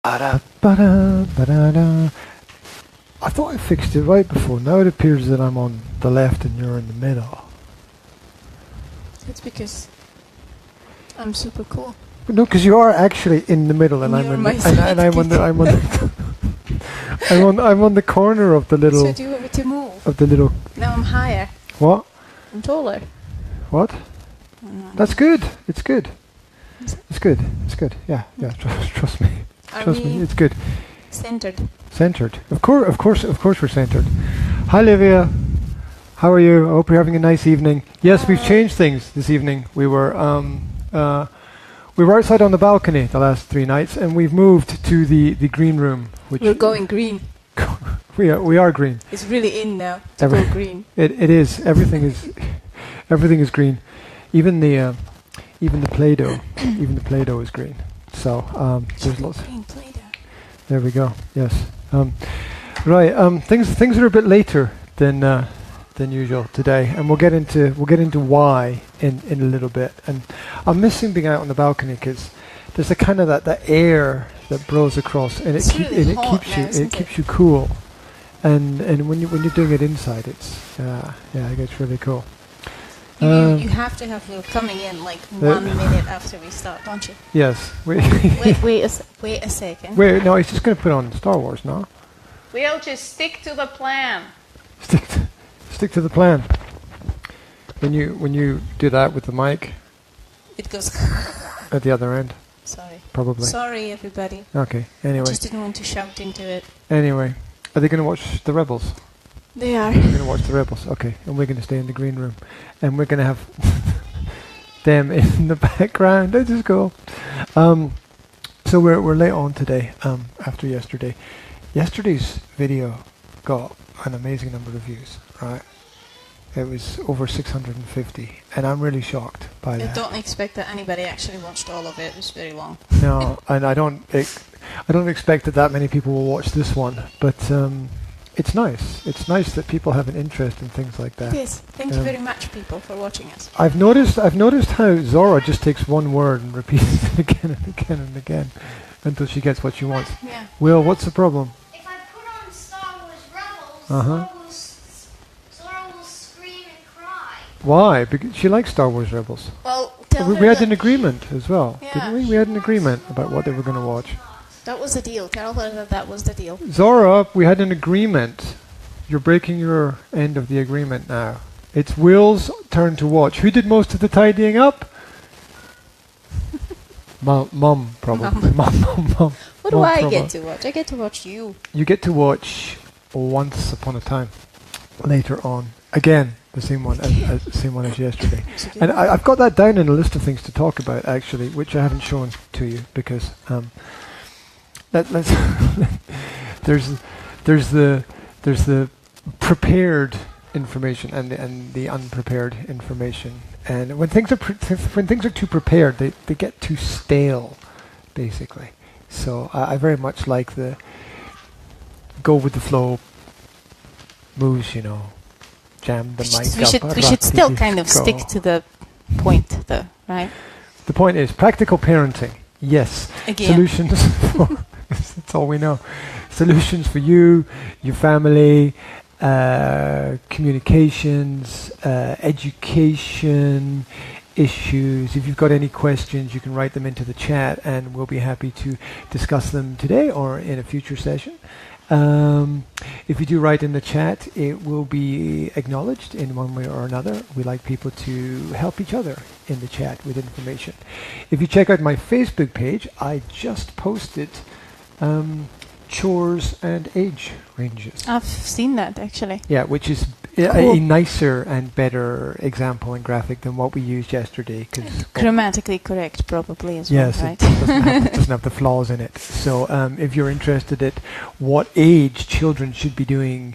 Ba-da, ba-da-da. I thought I fixed it right before. Now it appears that I'm on the left and you're in the middle. It's because I'm super cool. No, because you are actually in the middle, and I'm on the corner of the little. So do you want me to move? Of the little. Now I'm higher. What? I'm taller. What? That's good. It's good. It's good. It's good. Yeah. Yeah. Trust me. Trust me. It's good. Centered. Centered. Of course, we're centered. Hi, Livia. How are you? I hope you're having a nice evening. Yes, we've changed things this evening. We were outside on the balcony the last 3 nights, and we've moved to the green room. Which we're going green. we are green. It's really in now to go green. It is. Everything is green. Even the Play-Doh. Even the Play-Doh is green. So there's lots. Green Play-Doh. There we go. Yes. Right. Things are a bit later than usual today, and we'll get into why in a little bit. And I'm missing being out on the balcony because there's a kind of that air that blows across, and it keeps you cool. And when you're doing it inside, it gets really cool. You have to have you coming in like 1 minute after we start, don't you? Yes. Wait a second. Wait, no, he's just going to put on Star Wars, no? We'll just stick to the plan. Stick to the plan. When you do that with the mic, it goes at the other end. Sorry. Probably. Sorry, everybody. Okay. Anyway. Just didn't want to shout into it. Anyway, are they going to watch the Rebels? They are. We're going to watch the Rebels. Okay, and we're going to stay in the green room, and we're going to have them in the background. This is cool. So we're late on today. After yesterday, yesterday's video got an amazing number of views. Right, it was over 650, and I'm really shocked by that. I don't expect that anybody actually watched all of it. It was very long. No, and I don't expect that many people will watch this one, but it's nice. It's nice that people have an interest in things like that. It is. Thank you very much, people, for watching us. I've noticed how Zora just takes one word and repeats it again and again and again until she gets what she wants. Yeah. Will, what's the problem? If I put on Star Wars Rebels, Zora will scream and cry. Why? Because she likes Star Wars Rebels. Well, we had an agreement as well, yeah. didn't we? We had an agreement about what they were going to watch. That was the deal. Tell her that was the deal. Zora, we had an agreement. You're breaking your end of the agreement now. It's Will's turn to watch. Who did most of the tidying up? Mum, probably. Mum. What do I get to watch? I get to watch you. You get to watch Once Upon a Time later on. Again, the same one as yesterday. And I've got that down in a list of things to talk about, actually, which I haven't shown to you because there's the prepared information and the unprepared information. And when things are too prepared, they get too stale, basically. So I very much like the go with the flow moves, jam the mic up. We should still kind of stick to the point, though, right? The point is practical parenting. Yes. Again. Solutions for that's all we know. Solutions for you, your family, communications, education issues. If you've got any questions, you can write them into the chat, and we'll be happy to discuss them today or in a future session. If you do write in the chat, it will be acknowledged in one way or another. We like people to help each other in the chat with information. If you check out my Facebook page, I just posted chores and age ranges. I've seen that, actually. Yeah, which is cool. a nicer and better example and graphic than what we used yesterday. Grammatically correct, probably, as yes, well, right? It doesn't have the flaws in it. So if you're interested at what age children should be doing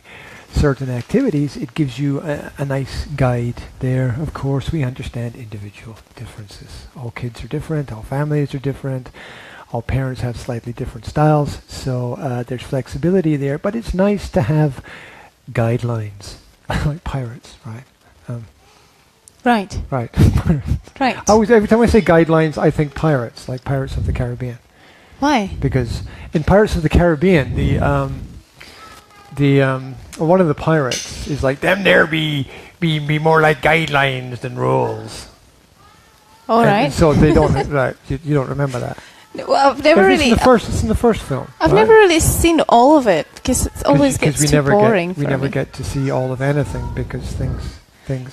certain activities, it gives you a nice guide there. Of course, we understand individual differences. All kids are different, all families are different. All parents have slightly different styles, so there's flexibility there, but it's nice to have guidelines, like pirates, right? Right. Right. Right. Every time I say guidelines, I think pirates, like Pirates of the Caribbean. Why? Because in Pirates of the Caribbean, one of the pirates is like, them there be more like guidelines than rules. All right. And so they don't. Right, you don't remember that. Well, I've never really. It's in the first film. I've right? never really seen all of it because it always gets too boring. We never get to see all of anything because things.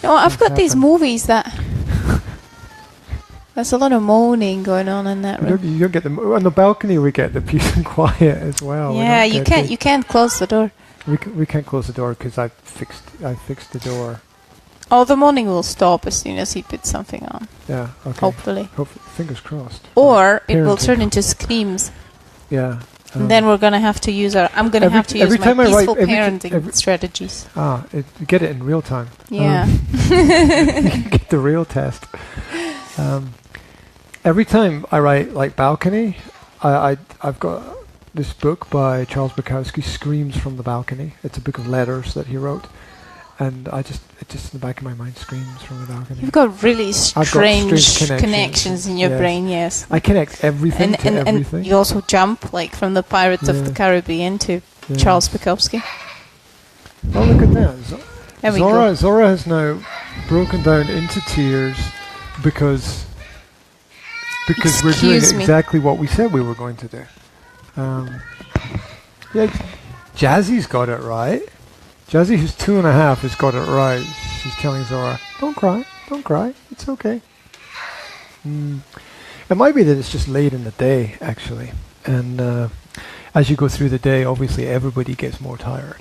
No, I've got happen. these movies that. There's a lot of moaning going on in that room. You don't get on the balcony. We get the peace and quiet as well. Yeah, you can't close the door. We can't close the door because I fixed the door. Oh, the moaning will stop as soon as he puts something on. Yeah. Okay. Hopefully. Fingers crossed. Or it will turn into screams. Yeah. And then we're gonna have to use I'm gonna have to use my peaceful parenting strategies. Get it in real time. Yeah. Get the real test. Every time I write like balcony, I've got this book by Charles Bukowski, Screams from the Balcony. It's a book of letters that he wrote, and it just in the back of my mind, screams from the balcony. You've got really strange connections in your brain. Yes. I connect everything to everything. And you also jump like from the Pirates of the Caribbean to Charles Bukowski. Oh, look at that! Zora has now broken down into tears because we're doing exactly what we said we were going to do. Jazzy's got it right. Jazzy, who's 2.5, has got it right. She's telling Zora, don't cry, it's okay. It might be that it's just late in the day, actually. And as you go through the day, obviously everybody gets more tired.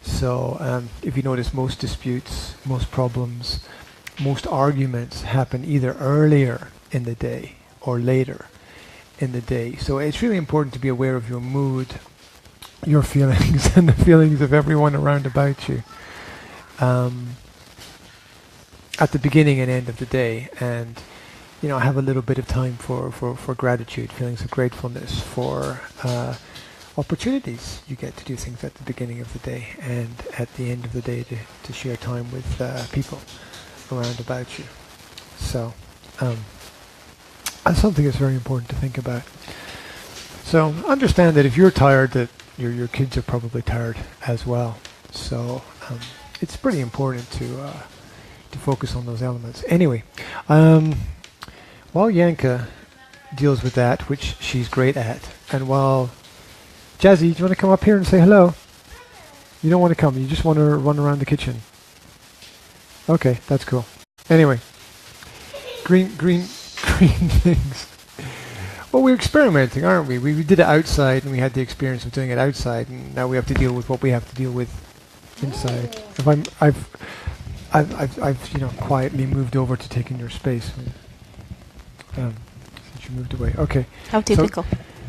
So if you notice, most disputes, most problems, most arguments happen either earlier in the day or later in the day. So it's really important to be aware of your mood, your feelings, and the feelings of everyone around about you at the beginning and end of the day. And have a little bit of time for gratitude, feelings of gratefulness for opportunities you get to do things at the beginning of the day and at the end of the day to share time with people around about you. So that's something that's very important to think about. So understand that if you're tired, that your kids are probably tired as well. So it's pretty important to focus on those elements. Anyway, while Yanka deals with that, which she's great at, and while Jazzy, do you want to come up here and say hello? You don't want to come. You just want to run around the kitchen. Okay, that's cool. Anyway, green things. Well, we're experimenting, aren't we? We did it outside, and we had the experience of doing it outside, and now we have to deal with what we have to deal with inside. I've quietly moved over to taking your space since you moved away. Okay. How typical.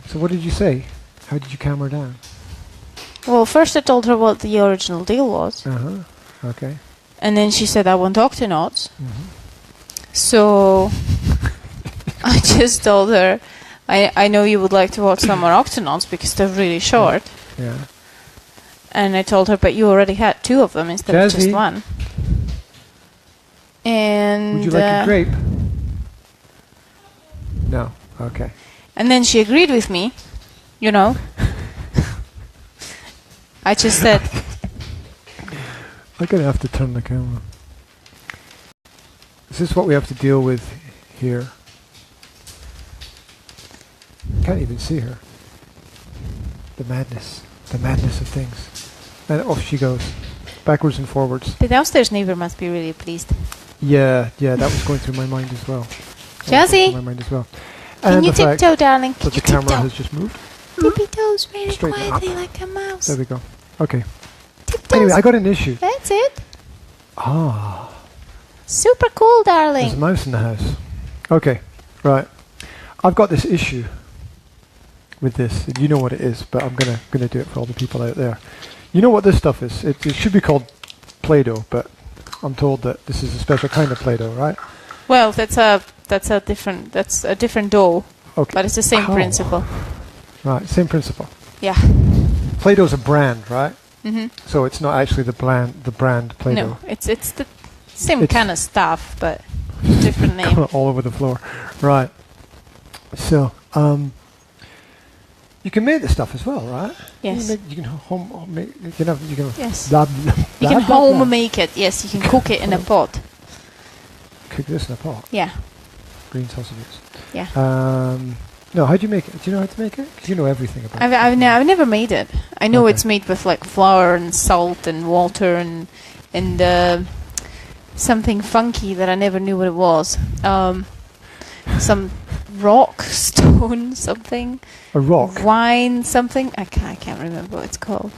So what did you say? How did you calm her down? Well, first I told her what the original deal was. Okay. And then she said, I want Octonauts. So I just told her, I know you would like to watch some more Octonauts because they're really short. Yeah. And I told her, but you already had 2 of them instead of just 1. And would you like a grape? No. Okay. And then she agreed with me, I just said... I'm going to have to turn the camera. Is this what we have to deal with here? Can't even see her. The madness of things. And off she goes, backwards and forwards. The downstairs neighbor must be really pleased. Yeah, that was going through my mind as well. Jazzy! Can you tiptoe, darling? So the camera has just moved. Tippy toes really Straighten quietly up. like a mouse. There we go. Okay. Tiptoes. Anyway, I got an issue. That's it. Ah. Super cool, darling. There's a mouse in the house. Okay, right. I've got this issue with this. You know what it is, but I'm gonna do it for all the people out there. You know what this stuff is? It should be called Play-Doh, but I'm told that this is a special kind of Play-Doh, right? Well, that's a different dough. Okay. But it's the same principle. Right, same principle. Yeah. Play-Doh's a brand, right? Mm-hmm. So it's not actually the brand Play-Doh. No, it's the same kind of stuff, but different name. All over the floor. Right. So, You can make the stuff as well, right? Yes. You can home make. You can have. You can. Yes. Blah, You can blah, blah, home blah. make it. Yes, you can cook it in a pot. Cook this in a pot. Yeah. Green sausages. Yeah. No, how do you make it? Do you know how to make it? 'Cause you know everything about it. I've never made it. I know Okay. it's made with like flour and salt and water and something funky that I never knew what it was. Some rock, stone, something. A rock. Wine, something. I can't remember what it's called.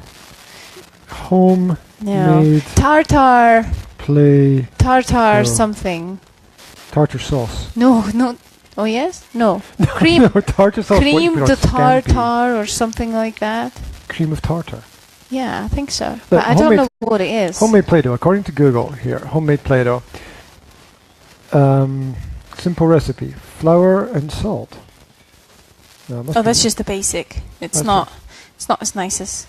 Home No. made Tartar So- something. tartar sauce. No. Oh yes? No. Cream. No, tartar sauce. what you Cream put de on scampi. tartar or something like that. Cream of tartar. Yeah, I think so. But I don't homemade- know what it is. Homemade Play-Doh. According to Google here, homemade Play-Doh. Simple recipe: flour and salt. No, it must Oh, be- that's just the basic. It's That's not. It's not as nice as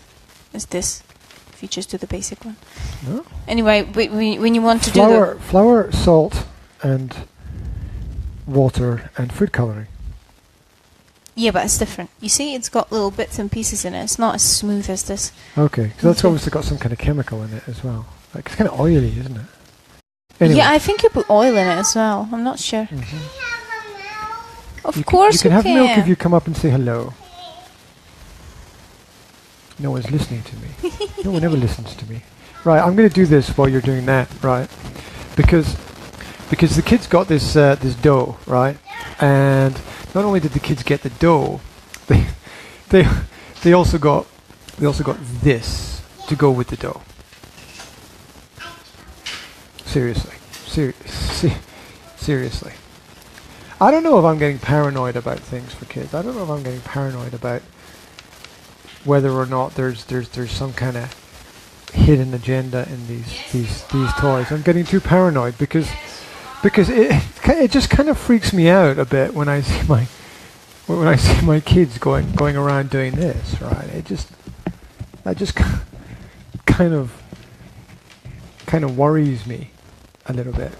this. If you just do the basic one. No? Anyway, when you want to do flour, salt, and water and food coloring. yeah, but it's different. You see, it's got little bits and pieces in it. It's not as smooth as this. Okay, so that's Okay. obviously got some kind of chemical in it as well. Like it's kind of oily, isn't it? Anyway. Yeah, I think you put oil in it as well. I'm not sure. Mhm. Of You course can have can. milk if you come up and say hello. No one's listening to me. No one ever listens to me. Right, I'm going to do this while you're doing that, right? Because the kids got this this dough, right? And not only did the kids get the dough, they also got this to go with the dough. Seriously. Seriously. I don't know if I'm getting paranoid about things for kids. I don't know if I'm getting paranoid about whether or not there's some kind of hidden agenda in these toys. I'm getting too paranoid because it just kind of freaks me out a bit when I see my kids going around doing this, right? That just kind of worries me a little bit.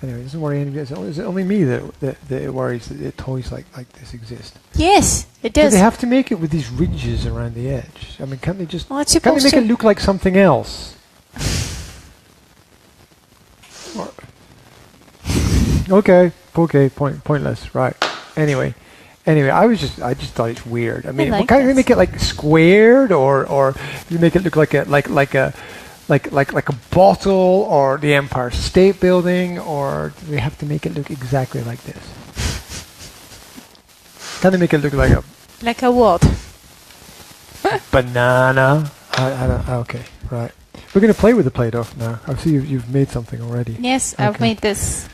Anyway, it doesn't worry anybody. Is it only me that it worries that toys like this exist? Yes, it Do does. they have to make it with these ridges around the edge? I mean, can't they just Well, it's can't they supposed make to. it look like something else? Okay, pointless. Right. Anyway, I just thought it's weird. I mean, like can't they this. make it like squared or you make it look like a bottle or the Empire State Building, or do they have to make it look exactly like this? Can they make it look like a Like a what? banana? I don't. Okay, right. We're gonna play with the Play-Doh now. I see you've made something already. Yes, I've Okay. made this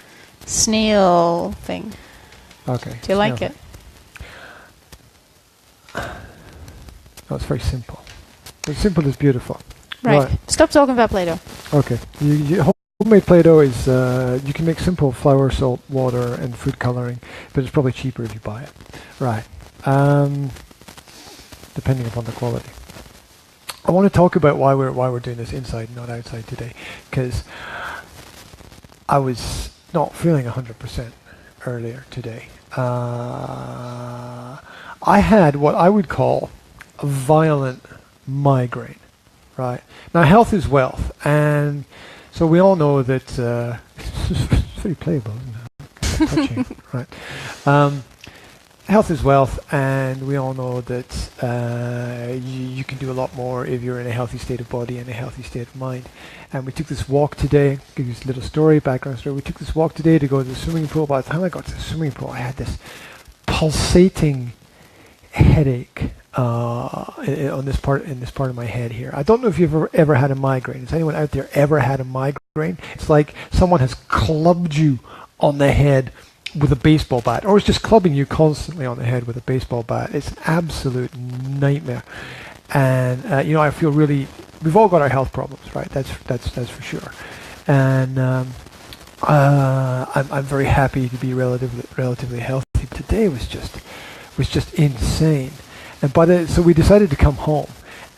snail thing. Okay. Do you like snail. it? No, it's very simple. But simple is beautiful. Right. Stop talking about Play-Doh. Okay. Homemade Play-Doh is you can make simple flour, salt, water, and food coloring, but it's probably cheaper if you buy it. Right. Depending upon the quality. I want to talk about why we're doing this inside, not outside today, because I was not feeling 100% earlier today. I had what I would call a violent migraine. Right. Now, health is wealth, and so we all know that it's very playable, isn't it? Touching, right. Health is wealth, and we all know that you can do a lot more if you're in a healthy state of body and a healthy state of mind. And we took this walk today. Give you a little story, background story. We took this walk today to go to the swimming pool. By the time I got to the swimming pool, I had this pulsating headache in this part of my head here. I don't know if you've ever had a migraine. Has anyone out there ever had a migraine? It's like someone has clubbed you on the head with a baseball bat, or it's just clubbing you constantly on the head with a baseball bat. It's an absolute nightmare. And I feel really. We've all got our health problems, right? That's for sure. And I'm very happy to be relatively healthy. But today was just insane. And so we decided to come home.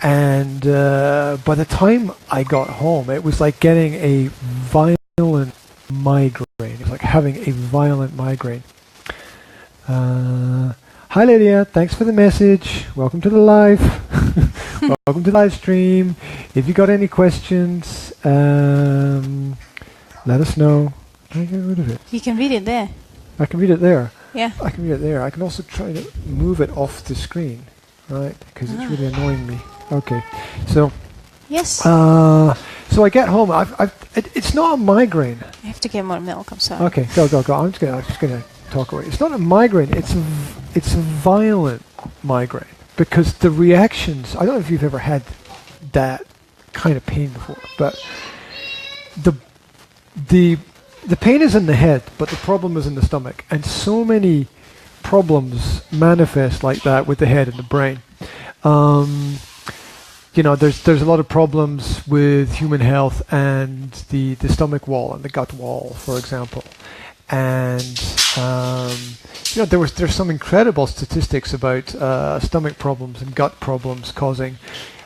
And by the time I got home, it was like getting a violent migraine. It was like having a violent migraine. Hi Lydia, thanks for the message. Welcome to the live. Welcome to the live stream. If you got any questions, let us know. Can I get rid of it? You can read it there. I can read it there. Yeah. I can read it there. I can also try to move it off the screen, right? Because it's really annoying me. Okay, so. Yes. So I get home. It's not a migraine. I have to get more milk. I'm sorry. Okay, go. I'm just gonna talk away. It's not a migraine. It's a violent migraine because the reactions. I don't know if you've ever had that kind of pain before, but the pain is in the head, but the problem is in the stomach, and so many problems manifest like that with the head and the brain. There's a lot of problems with human health and the stomach wall and the gut wall, for example. And there's some incredible statistics about stomach problems and gut problems causing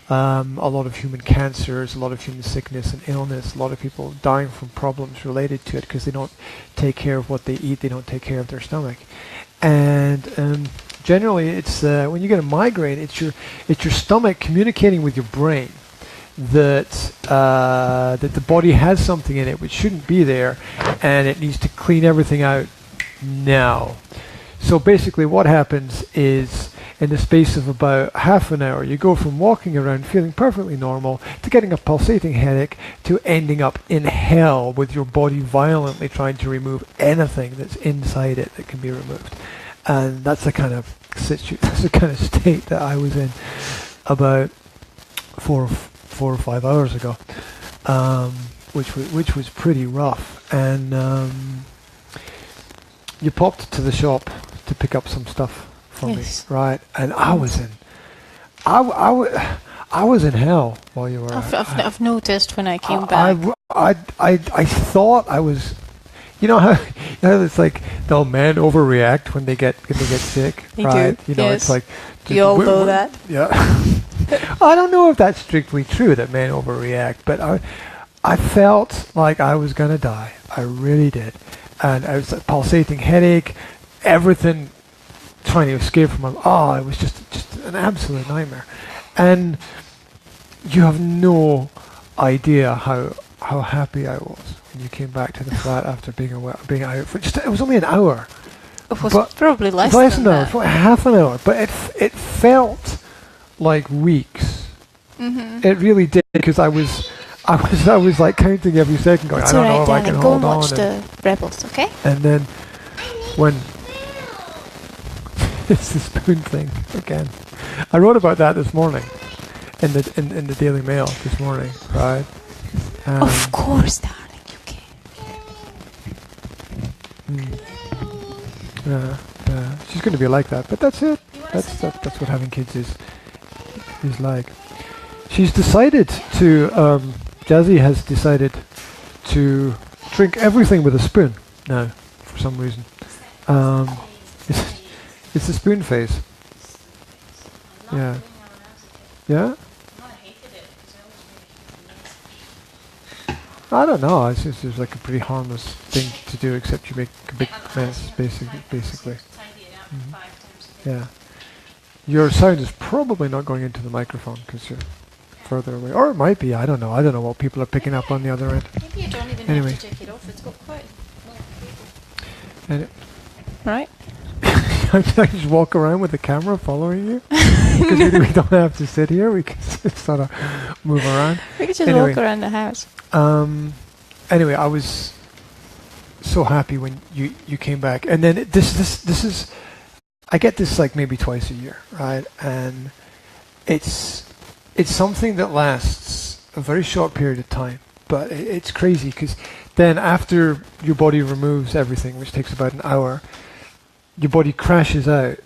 a lot of human cancers, a lot of human sickness and illness, a lot of people dying from problems related to it because they don't take care of what they eat, they don't take care of their stomach. And generally, it's when you get a migraine, it's your stomach communicating with your brain that the body has something in it which shouldn't be there, and it needs to clean everything out now. So basically, what happens is, in the space of about half an hour, you go from walking around feeling perfectly normal to getting a pulsating headache to ending up in hell with your body violently trying to remove anything that's inside it that can be removed. And that's the kind of state that I was in about four or 5 hours ago, which was pretty rough. And you popped to the shop to pick up some stuff for me, right? And I was in hell while you were. I've noticed when I came back. I thought I was. You know how it's like the men overreact when they get sick, They right? do. It's like You all know that. Yeah. I don't know if that's strictly true that men overreact, but I felt like I was gonna die. I really did, and I was a pulsating headache, everything trying to escape from my. Oh, it was just an absolute nightmare, and you have no idea how happy I was when you came back to the flat after being out for it was only an hour. It was probably less than than an hour, that. probably half an hour, but it felt like weeks. Mm-hmm. It really did, because I was like counting every second, going, It's I don't know if I Dayna, can go hold and on. watch the Rebels, okay? And then when it's the spoon thing again, I wrote about that this morning in the Daily Mail this morning, right? Of course, darling, you can. She's going to be like that, but that's it. That's what having kids is like. She's decided to. Jazzy has decided to drink everything with a spoon now, for some reason. It's the spoon phase. Yeah. Yeah. I don't know. It's just like a pretty harmless thing to do, except you make a big mess, basically. Yeah. Your sound is probably not going into the microphone because you're further away, or it might be. I don't know. I don't know what people are picking up on the other end. Maybe you don't even Anyway. have to take it off. It's got quite. And Right. I just walk around with the camera following you because we don't have to sit here. We can just sort of move around. We could just Anyway. walk around the house. Anyway, I was so happy when you came back, and then this is, I get this like maybe twice a year, right? And it's something that lasts a very short period of time, but it's crazy because then after your body removes everything, which takes about an hour, your body crashes out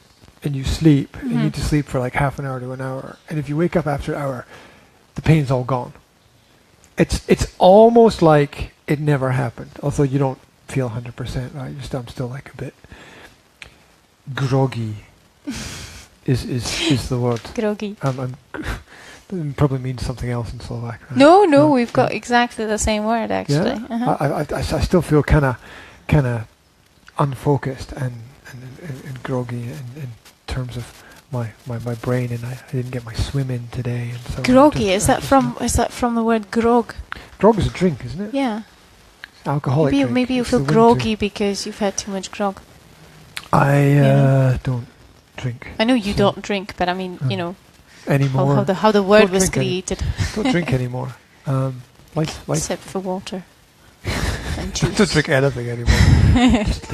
and you sleep, and you need to sleep for like half an hour to an hour, and if you wake up after an hour, the pain's all gone. It's almost like it never happened, although you don't feel 100%, right? I'm still like a bit groggy. is the word. Groggy. It probably means something else in Slovak, right? No, we've got exactly the same word actually. Yeah? Uh-huh. I still feel kind of unfocused and groggy and terms of my brain, and I didn't get my swim in today. And so Groggy, is that from the word grog? Grog is a drink, isn't it? Yeah. Alcoholic drink. Maybe you It's feel the winter. groggy because you've had too much grog. I don't drink. I know you don't drink, but I mean, you know, Anymore. how the word Don't was drink any- created. Don't drink anymore. Life. Except for water and Don't juice. drink anything anymore. Just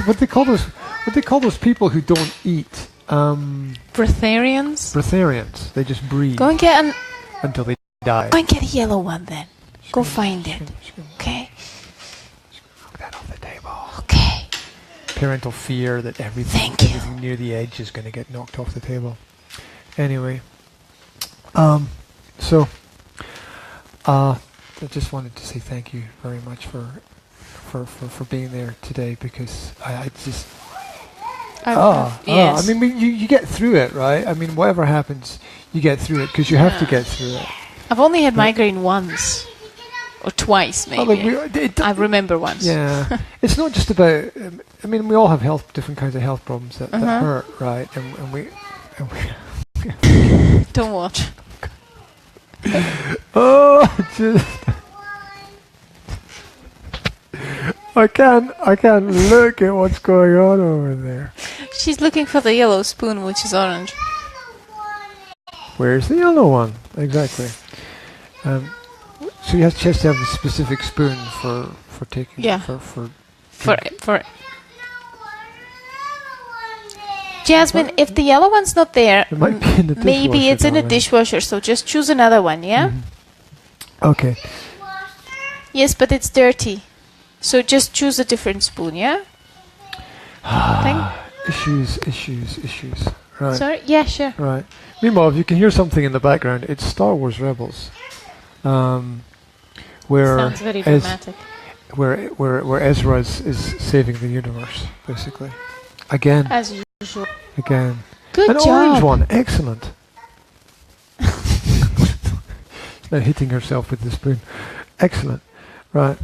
what they call those? What they call those people who don't eat? Breatharians. Breatharians. They just breathe Go and get until they die. a yellow one then. Go find it. Okay. Knock that off the table. Okay. Parental fear that everything near the edge is going to get knocked off the table. Anyway, so I just wanted to say thank you very much for being there today, because I just yes. I mean you get through it, right? I mean, whatever happens, you get through it because you have to get through it. I've only had migraine once or twice, maybe. I remember once. Yeah, it's not just about. I mean, we all have different kinds of health problems that hurt, right? And we. Don't watch. Oh, just. I can't look at what's going on over there. She's looking for the yellow spoon, which is orange. Where's the yellow one? Exactly. So she has to have a specific spoon for taking. Yeah. For Jasmine, if the yellow one's not there, it might be in the maybe dishwasher, it's in a darling. dishwasher. So just choose another one, yeah? Okay. Yes, but it's dirty. So just choose a different spoon, yeah? Issues. Right. Sorry? Yeah, sure. Right. Meanwhile, if you can hear something in the background, it's Star Wars Rebels, where Sounds very dramatic. where Ezra is saving the universe, basically. Again. As usual. Again. Good An job. orange one. Excellent. Now hitting herself with the spoon. Excellent. Right.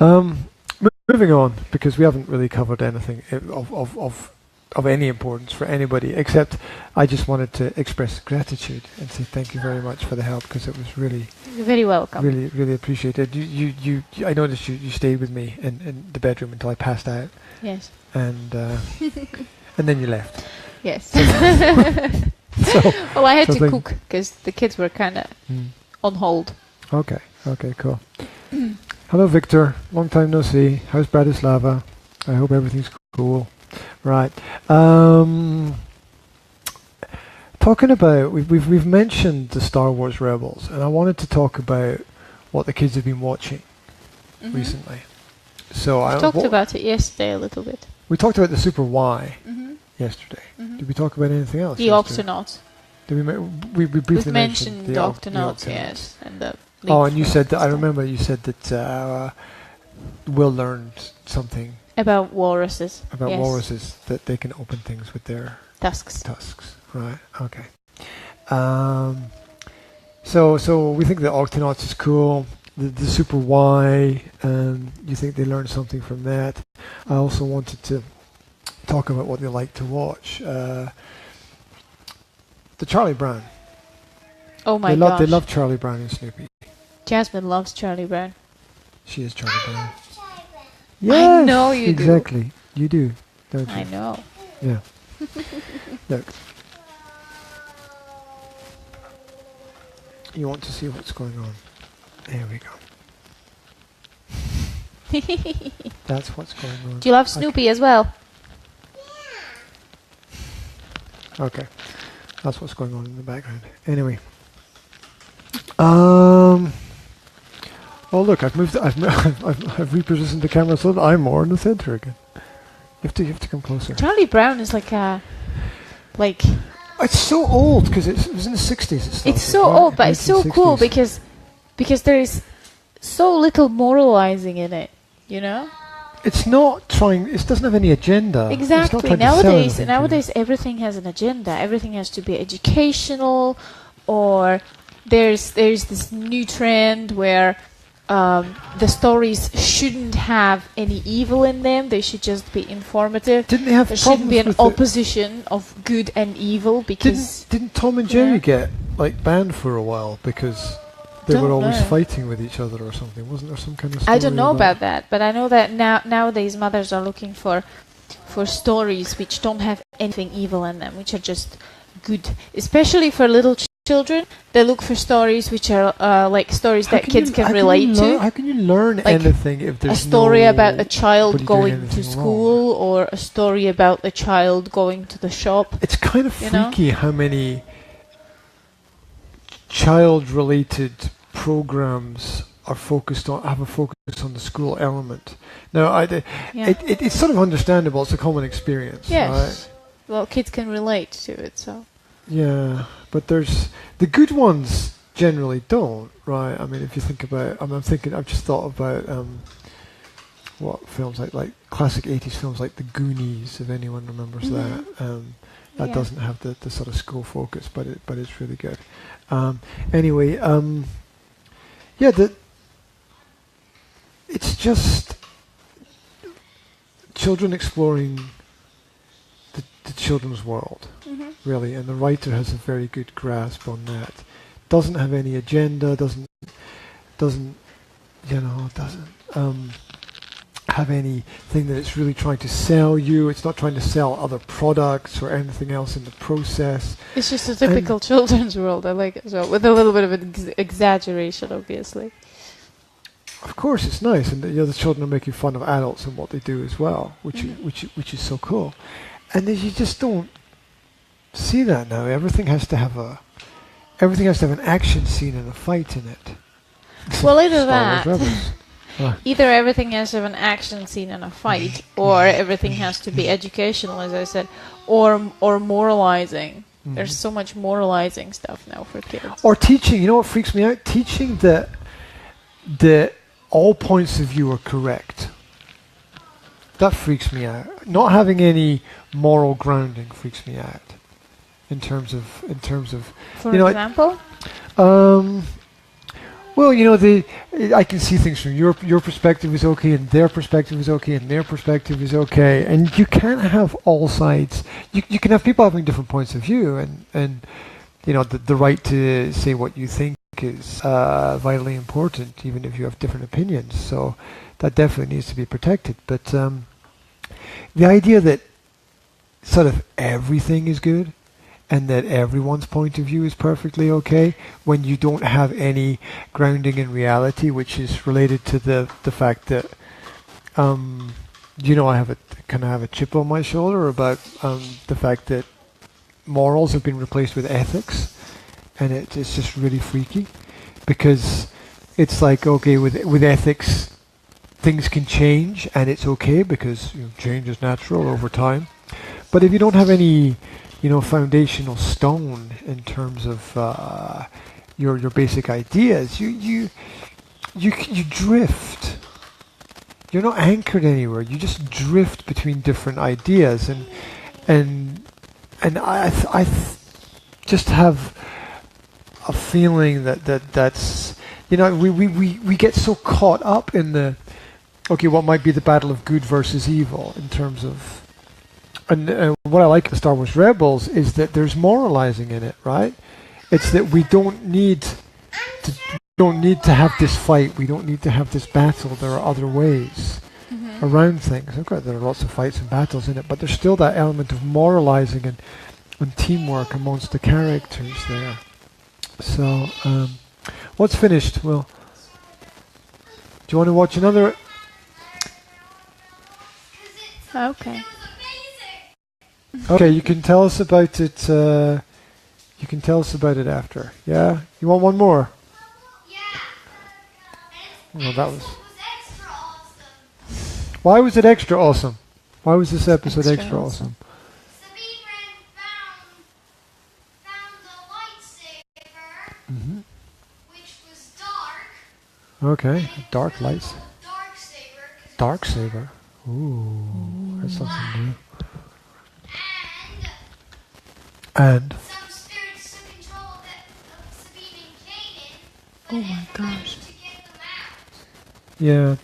Moving on, because we haven't really covered anything of any importance for anybody, except I just wanted to express gratitude and say thank you very much for the help, because it was really, You're very welcome. really appreciated. You I noticed you stayed with me in the bedroom until I passed out, Yes. and and then you left. Yes. So, Well, I had so to then- cook because the kids were kind of on hold. Okay, cool. Hello, Victor. Long time no see. How's Bratislava? I hope everything's cool. Right. Talking about we've mentioned the Star Wars Rebels, and I wanted to talk about what the kids have been watching recently. So I talked about it yesterday a little bit. we talked about the Super Y yesterday. Did we talk about anything else? The yesterday? Octonauts. Did we briefly We've mentioned the Octonauts, Octonauts, yes. And the Oh, and you said that, I stuff. remember you said that Will learned something About walruses. about yes. walruses, that they can open things with their Tusks. tusks. Right, okay. So we think the Octonauts is cool. The Super Y, you think they learned something from that. I also wanted to talk about what they like to watch. The Charlie Brown. Oh my gosh. They love Charlie Brown and Snoopy. Jasmine loves Charlie Brown. She is Charlie Brown. I know you do. Exactly. You do, don't you? I know. Yeah. Look. You want to see what's going on. There we go. That's what's going on. Do you love Snoopy as well? Okay. That's what's going on in the background. Anyway. Oh look, I've repositioned the camera so that I'm more in the center again. You have to come closer. Charlie Brown is like a... It's so old because it was in the 60s. It started, It's so right? old, but it's so cool 1960s. because there is so little moralizing in it, you know? It's not trying. It doesn't have any agenda. It's not Exactly. trying to sell anything to you. Nowadays, everything has an agenda. Everything has to be educational, or there's this new trend where the stories shouldn't have any evil in them. They should just be informative. Didn't they have There problems shouldn't be an with opposition of good and evil because Didn't Tom and Jerry Yeah. get like banned for a while because they were Don't always know. fighting with each other or something? Wasn't there some kind of story I don't know about that, but I know that nowadays mothers are looking for stories which don't have anything evil in them, which are just good, especially for little children. They look for stories which are like stories How that kids you- can how relate to. How can you learn Like anything if there's A story no about a child nobody doing going to anything school, or a story about a child going to the shop. It's kind of you know? freaky how many child-related programs are have a focus on the school element. Now, Yeah. it's sort of understandable. It's a common experience, Yes. right? Well, kids can relate to it, so. Yeah, but there's the good ones generally don't, right? I mean, if you think about, I've just thought about what films like classic 80s films like The Goonies, if anyone remembers that. That Yeah. doesn't have the sort of school focus, but it's really good. Anyway, yeah, it's just children exploring the children's world, really, and the writer has a very good grasp on that. Doesn't have any agenda, doesn't have anything that it's really trying to sell you. It's not trying to sell other products or anything else in the process. It's just a typical children's world. I like it as well, with a little bit of an exaggeration, obviously. Of course, it's nice, and the other children are making fun of adults and what they do as well, which is so cool. And then you just don't see that now. Everything has to have an action scene and a fight in it. Well, either Star that, Wars Rebels. either everything has to have an action scene and a fight, or everything has to be educational, as I said, or moralizing. There's so much moralizing stuff now for kids. Or teaching. You know what freaks me out? Teaching that all points of view are correct. That freaks me out. Not having any moral grounding freaks me out. In terms of, For you know, example, well, you know, I can see things from your perspective is okay, and their perspective is okay, and their perspective is okay, and you can't have all sides. You can have people having different points of view, and you know, the right to say what you think is vitally important, even if you have different opinions. So that definitely needs to be protected. But the idea that sort of everything is good and that everyone's point of view is perfectly okay when you don't have any grounding in reality, which is related to the fact that you know, I have a chip on my shoulder about the fact that morals have been replaced with ethics, and it's just really freaky, because it's like, okay, with ethics things can change and it's okay because, you know, change is natural over time. But if you don't have any, you know, foundational stone in terms of your basic ideas, you drift. You're not anchored anywhere. You just drift between different ideas, and I just have a feeling that's, you know, we get so caught up in the, okay, what might be the battle of good versus evil in terms of, and what I like in Star Wars Rebels is that there's moralizing in it, right? It's that we don't need to have this fight. We don't need to have this battle. There are other ways around things. Okay, there are lots of fights and battles in it, but there's still that element of moralizing and teamwork amongst the characters there. So, what's finished? Well, do you want to watch another? okay. Okay, you can tell us about it. You can tell us about it after. Yeah, you want one more? Well, that was. extra awesome. Why was it extra awesome? Why was this episode Extra extra awesome. awesome? Sabine found a lightsaber, which was dark. Okay, dark lights. Dark saber. Dark saber. Ooh, that's something new. And Some spirits took control of Sabine and Kanan. Oh my gosh. To get them out. Yeah.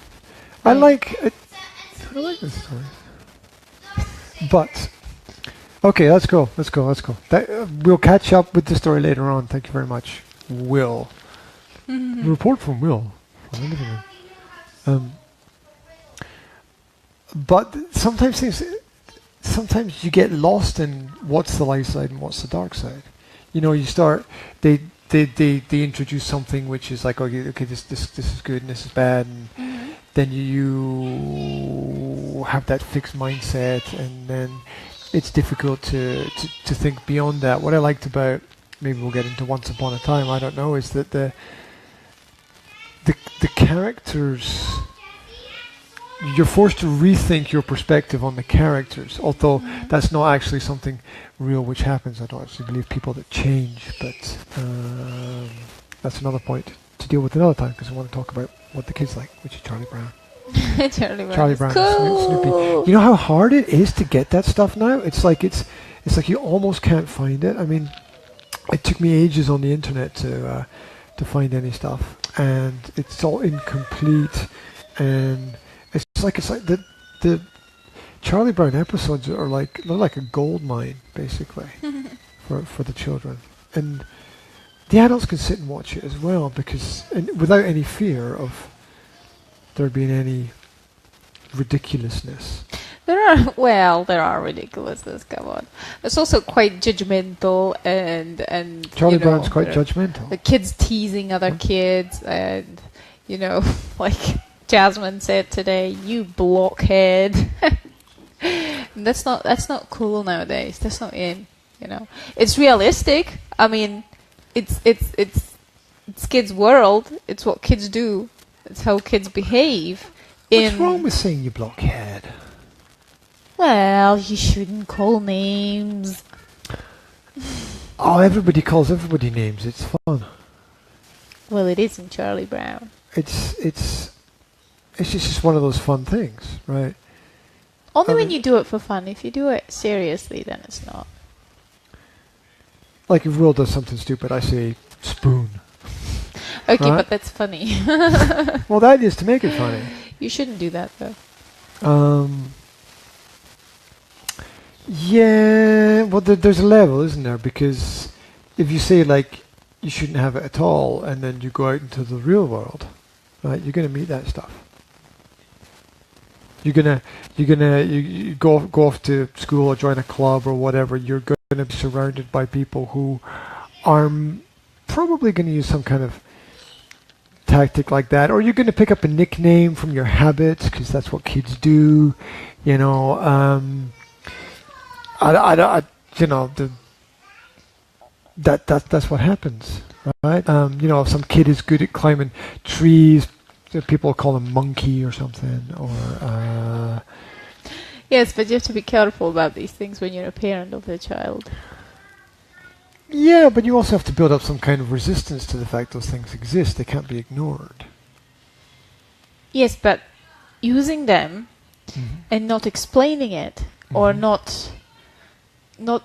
I like this story. But okay, let's go. We'll catch up with the story later on. Thank you very much, Will. Report from Will. But sometimes you get lost in what's the light side and what's the dark side. You start they introduce something which is like, okay, this is good and this is bad, and then you have that fixed mindset, and then it's difficult to think beyond that. What I liked about, maybe we'll get into Once Upon a Time, I don't know, is that the characters, you're forced to rethink your perspective on the characters, although that's not actually something real which happens. I don't actually believe people that change, but that's another point to deal with another time, because I want to talk about what the kids like, which is Charlie Brown. Charlie Brown and Snoopy. You know how hard it is to get that stuff now? It's like you almost can't find it. I mean, it took me ages on the internet to find any stuff, and it's all incomplete, and it's like the Charlie Brown episodes are they're like a gold mine, basically, for the children, and the adults can sit and watch it as well, without any fear of there being any ridiculousness. There are ridiculousness. Come on, it's also quite judgmental, and Charlie Brown's quite judgmental. The kids teasing other kids, and like Jasmine said today, "You blockhead." And that's not cool nowadays. That's not in. It's realistic. I mean, it's kids' world. It's what kids do. It's how kids behave. What's wrong with saying you blockhead? Well, you shouldn't call names. Oh, everybody calls everybody names. It's fun. Well, it isn't Charlie Brown. It's just one of those fun things, right? Only when you do it for fun. If you do it seriously, then it's not. Like if Will does something stupid, I say spoon. Okay, right? but that's funny. Well, that is to make it funny. You shouldn't do that, though. Yeah, well, there's a level, isn't there? Because if you say, like, you shouldn't have it at all, and then you go out into the real world, right, you're going to meet that stuff. You go off to school or join a club or whatever, you're going to be surrounded by people who are probably going to use some kind of tactic like that, or you're going to pick up a nickname from your habits, because that's what kids do, that's what happens, right? If some kid is good at climbing trees, people call him monkey or something, or yes, but you have to be careful about these things when you're a parent of a child. Yeah, but you also have to build up some kind of resistance to the fact those things exist. They can't be ignored. Yes, but using them and not explaining it, or not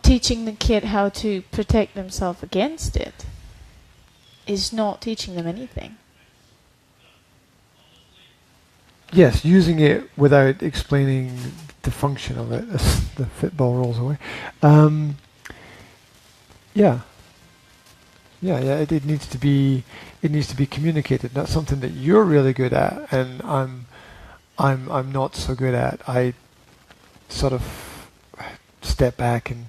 teaching the kid how to protect themselves against it, is not teaching them anything. Yes, using it without explaining the function of it, as the football rolls away. Yeah. It needs to be communicated. That's something that you're really good at, and I'm not so good at. I sort of step back and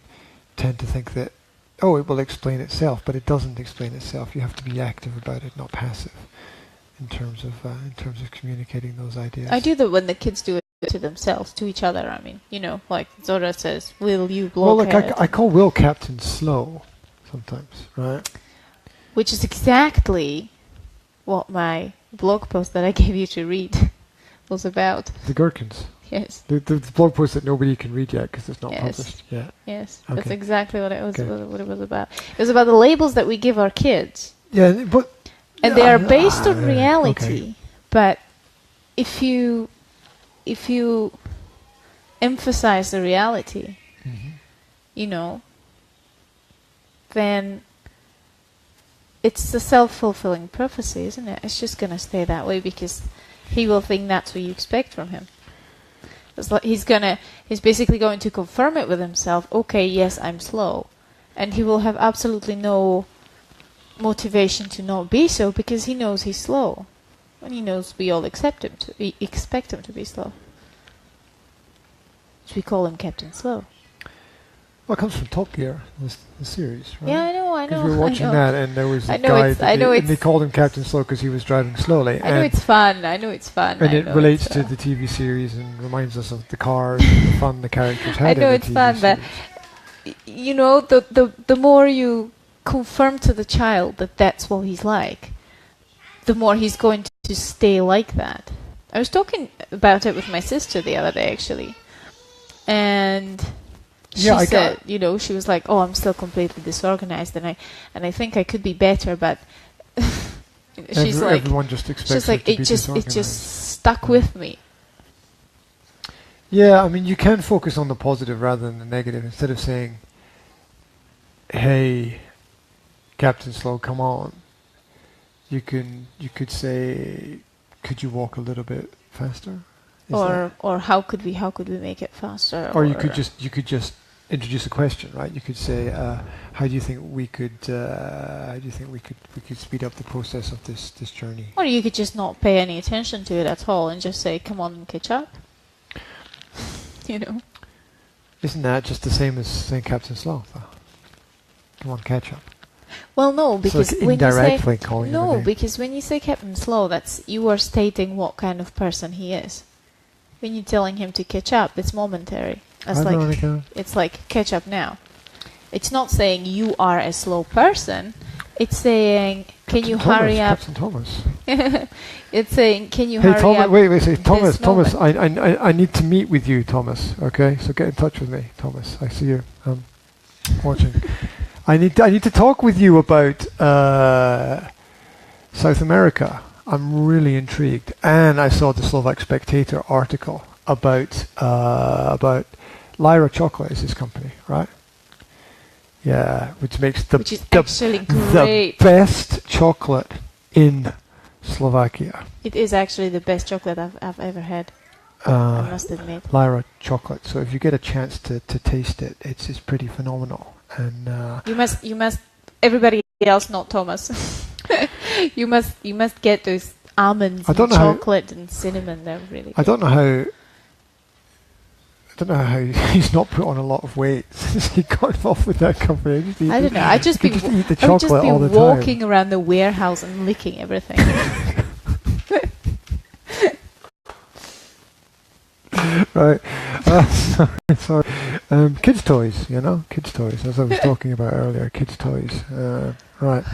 tend to think that, it will explain itself, but it doesn't explain itself. You have to be active about it, not passive, in terms of communicating those ideas. I do that when the kids do it to themselves, to each other. I mean, like Zora says, "Will you blockhead?" Well, I call Will Captain Slow sometimes, right? Which is exactly what my blog post that I gave you to read was about. The gherkins. Yes. The blog post that nobody can read yet because it's not Yes. published yet. Yes, Okay. that's exactly what it was. Okay. What it was about. It was about the labels that we give our kids, Yeah, but and they are based on okay. reality. But if you emphasize the reality, then it's a self-fulfilling prophecy, isn't it? It's just going to stay that way because he will think that's what you expect from him. It's like he's basically going to confirm it with himself. Okay, yes, I'm slow, and he will have absolutely no motivation to not be so because he knows he's slow, and he knows we all expect him to be slow. So we call him Captain Slow. Well, it comes from Top Gear, the series, right? Yeah, I know. Because we were watching that, and there was a I know guy, it's- and they called him Captain Slow because he was driving slowly. I know it's fun. I know it's fun. And I it know relates it's, to the TV series and reminds us of the cars and the fun the characters had. I know in it's the TV fun, but series. you know, the more you confirm to the child that that's what he's like, the more he's going to stay like that. I was talking about it with my sister the other day, actually, and she said, you know, she was like, "Oh, I'm still completely disorganized, and I think I could be better, but." she's like, everyone just expects she's like, it to be it disorganized. just stuck with me. Yeah, I mean, you can focus on the positive rather than the negative. Instead of saying, "Hey, Captain Slow, come on," you could say, "Could you walk a little bit faster?" Or how could we make it faster? Or you could just introduce a question, right? You could say, "How do you think we could speed up the process of this journey?" Or you could just not pay any attention to it at all and just say, "Come on and catch up." You know. Isn't that just the same as saying Captain Slow, though? Come on, catch up. Well, no, because so when you say indirectly calling him a no, name. because when you say Captain Slow, that's you are stating what kind of person he is. When you're telling him to catch up, it's momentary. It's like catch up now. It's not saying you are a slow person. It's saying can you hurry up? Captain Thomas. It's saying can you Hey, hurry Thomas, up? wait, say Thomas, this I need to meet with you, Thomas. Okay, so get in touch with me, Thomas. I see you watching. I need to talk with you about South America. I'm really intrigued, and I saw the Slovak Spectator article about Lyra Chocolate is this company, right? Yeah, which makes which is actually great. the best chocolate in Slovakia. It is actually the best chocolate I've ever had. I must admit. Lyra Chocolate. So if you get a chance to taste it, it's pretty phenomenal. And you must. Everybody else, not Thomas. you must get those almonds and chocolate and cinnamon. They're really good. I don't know how he's not put on a lot of weight since he got involved with that company. I don't know. I just eat the chocolate all the time. Walking around the warehouse and licking everything. Right. Sorry. Kids' toys, kids' toys, as I was talking about earlier. Kids' toys. Right.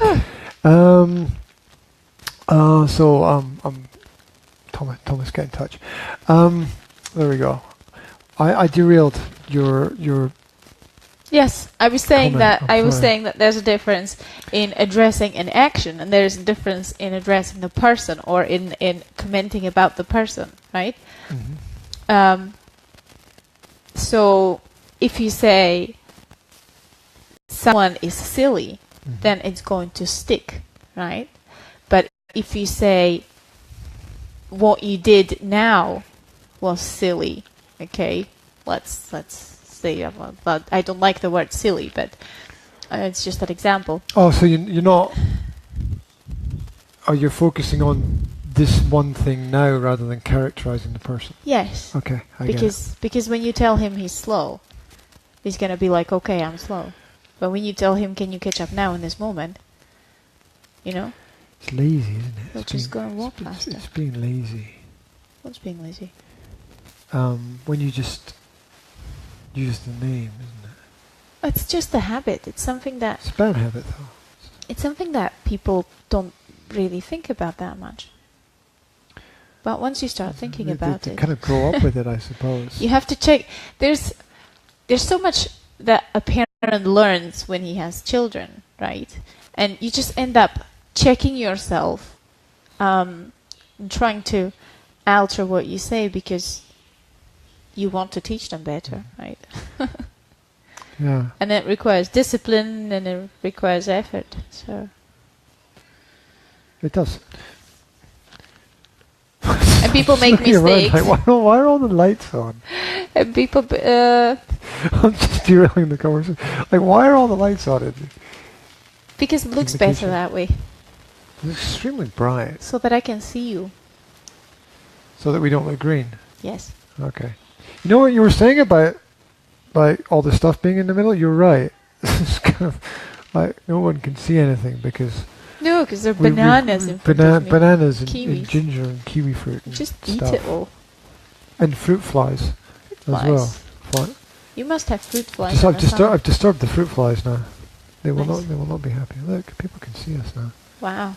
Thomas, get in touch. There we go. I derailed your. Yes, I was saying comment. I was saying that there's a difference in addressing an action, and there's a difference in addressing the person or in commenting about the person, right? Mm-hmm. So if you say someone is silly, then it's going to stick, right? But if you say what you did now was silly, okay, let's say, but I don't like the word silly, but it's just an example. Oh, so you're not. Oh, you're focusing on this one thing now rather than characterizing the person. Yes. Okay, I get it. Because when you tell him he's slow, he's gonna be like, okay, I'm slow. But when you tell him, can you catch up now in this moment? It's lazy, isn't it? He'll just go and walk faster. It's being lazy. What's being lazy? When you just use the name, isn't it? It's just a habit. It's something that. It's a bad habit, though. It's something that people don't really think about that much. But once you start thinking about they it, kind of grow up with it, I suppose. you have to check. There's so much that a parent learns when he has children, right? And you just end up checking yourself, and trying to alter what you say because you want to teach them better, right? Yeah. And it requires discipline and it requires effort. So It does. And people make Looking around, mistakes. like, why are all the lights on? And people, I'm just derailing the conversation. Like, why are all the lights on it? because it looks In the better kitchen. that way, It's extremely bright, so that I can see you. so that we don't look green. Yes. Okay. You know what you were saying about like all the stuff being in the middle? You're right. It's kind of like no one can see anything because No, because there are we- bananas in front of me. bananas and Kiwis. ginger and kiwi fruit and Just eat stuff. it all. And fruit flies as well. Flies. You must have fruit flies. Just, in the summer. I've disturbed the fruit flies now. They will Nice. not. They will not be happy. Look, people can see us now. Wow.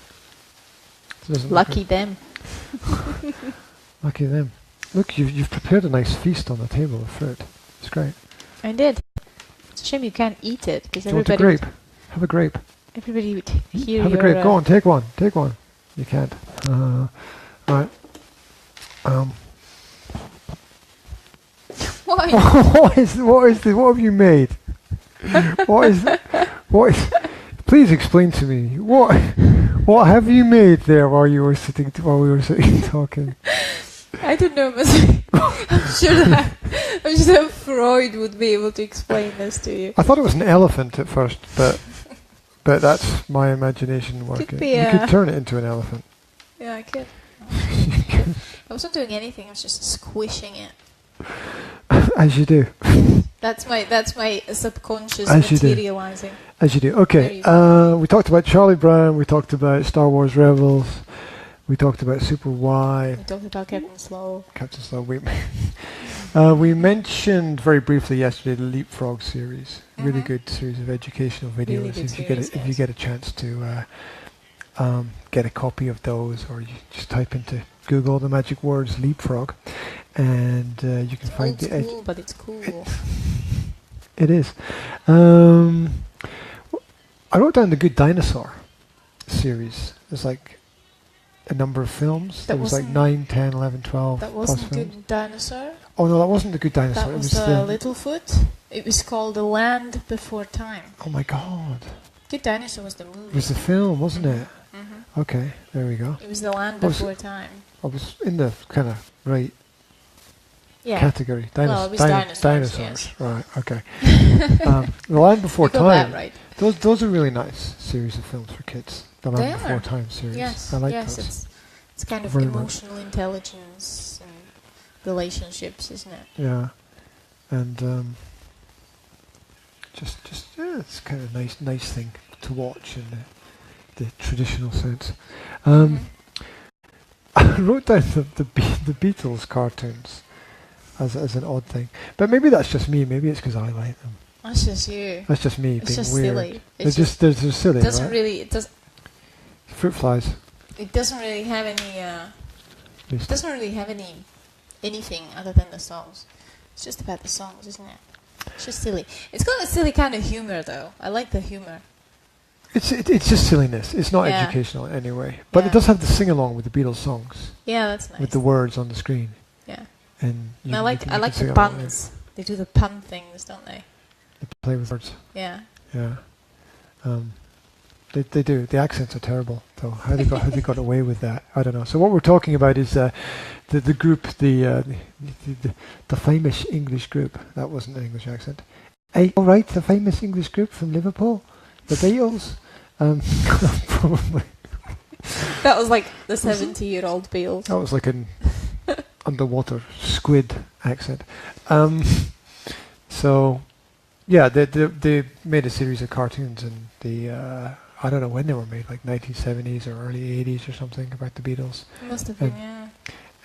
It doesn't look Lucky them. good. Lucky them. Look, you've prepared a nice feast on the table of fruit. It's great. I did. It's a shame you can't eat it because Do you want a everybody, grape? Have a grape. everybody would hear Have a your. grape. Go on, take one. Take one. You can't. Right. Why? What have you made? What is? Please explain to me. What have you made there while we were sitting talking? I don't know. I'm sure that Freud would be able to explain this to you. I thought it was an elephant at first, but that's my imagination working. be You a- could turn it into an elephant. Yeah, I could. I wasn't doing anything. I was just squishing it. As you do. That's my subconscious As you do. materializing. As you do. There Okay. you We talked about Charlie Brown. We talked about Star Wars Rebels. We talked about Super Y. We talked about Captain Slow. Captain Slow. We mentioned very briefly yesterday the Leapfrog series. Really Mhm. good series of educational videos. Really good if you series, if you yes. get a chance to get a copy of those, or you just type into Google the magic words Leapfrog, and you can It's find old the. school, but it's cool. It is. I wrote down the Good Dinosaur series. There's like a number of films. That There was like wasn't- 9, 10, 11, 12 That plus wasn't films. Good Dinosaur. Oh no, that wasn't the Good Dinosaur. That It was was the. Littlefoot. It was called The Land Before Time. Oh my God! Good Dinosaur was the movie. It was the film, wasn't it? Mhm. Okay, there we go. It was The Land Was- Before Time. I was in the kind of right Yeah. category. Well, it was dinosaurs, Dinosaurs. yes. Right. Okay. The Land Before You got Time. that right. Those are really nice series of films for kids. The Land They Before are. Time series. Yes. I like yes. those. It's kind of Very much. emotional intelligence and relationships, isn't it? Yeah, and just yeah, it's kind of nice thing to watch in the traditional sense. Mhm. I wrote down the Beatles cartoons as an odd thing, but maybe that's just me. Maybe it's because I like them. That's just you. That's just me It's being just weird. silly. They're It's just they're silly, it doesn't right? really. It does. Fruit flies. It doesn't really have any. at It least. doesn't really have anything other than the songs. It's just about the songs, isn't it? It's just silly. It's got a silly kind of humor, though. I like the humor. It's just silliness. It's not Yeah. educational in any way, but Yeah. it does have the sing along with the Beatles songs Yeah, that's nice. with the words on the screen. Yeah. And And I like you can sing the along, puns. They do the pun things, don't they? They play with words. Yeah. Yeah. They do. The accents are terrible, though. How they got away with that? I don't know. So what we're talking about is the group, the famous English group. That wasn't an English accent. All right, the famous English group from Liverpool, the Beatles. Probably That was like the 70-year-old Beatles. that was like an underwater squid accent. So yeah, they made a series of cartoons, and I don't know when they were made, like 1970s or early 80s or something, about the Beatles. Must have been, yeah.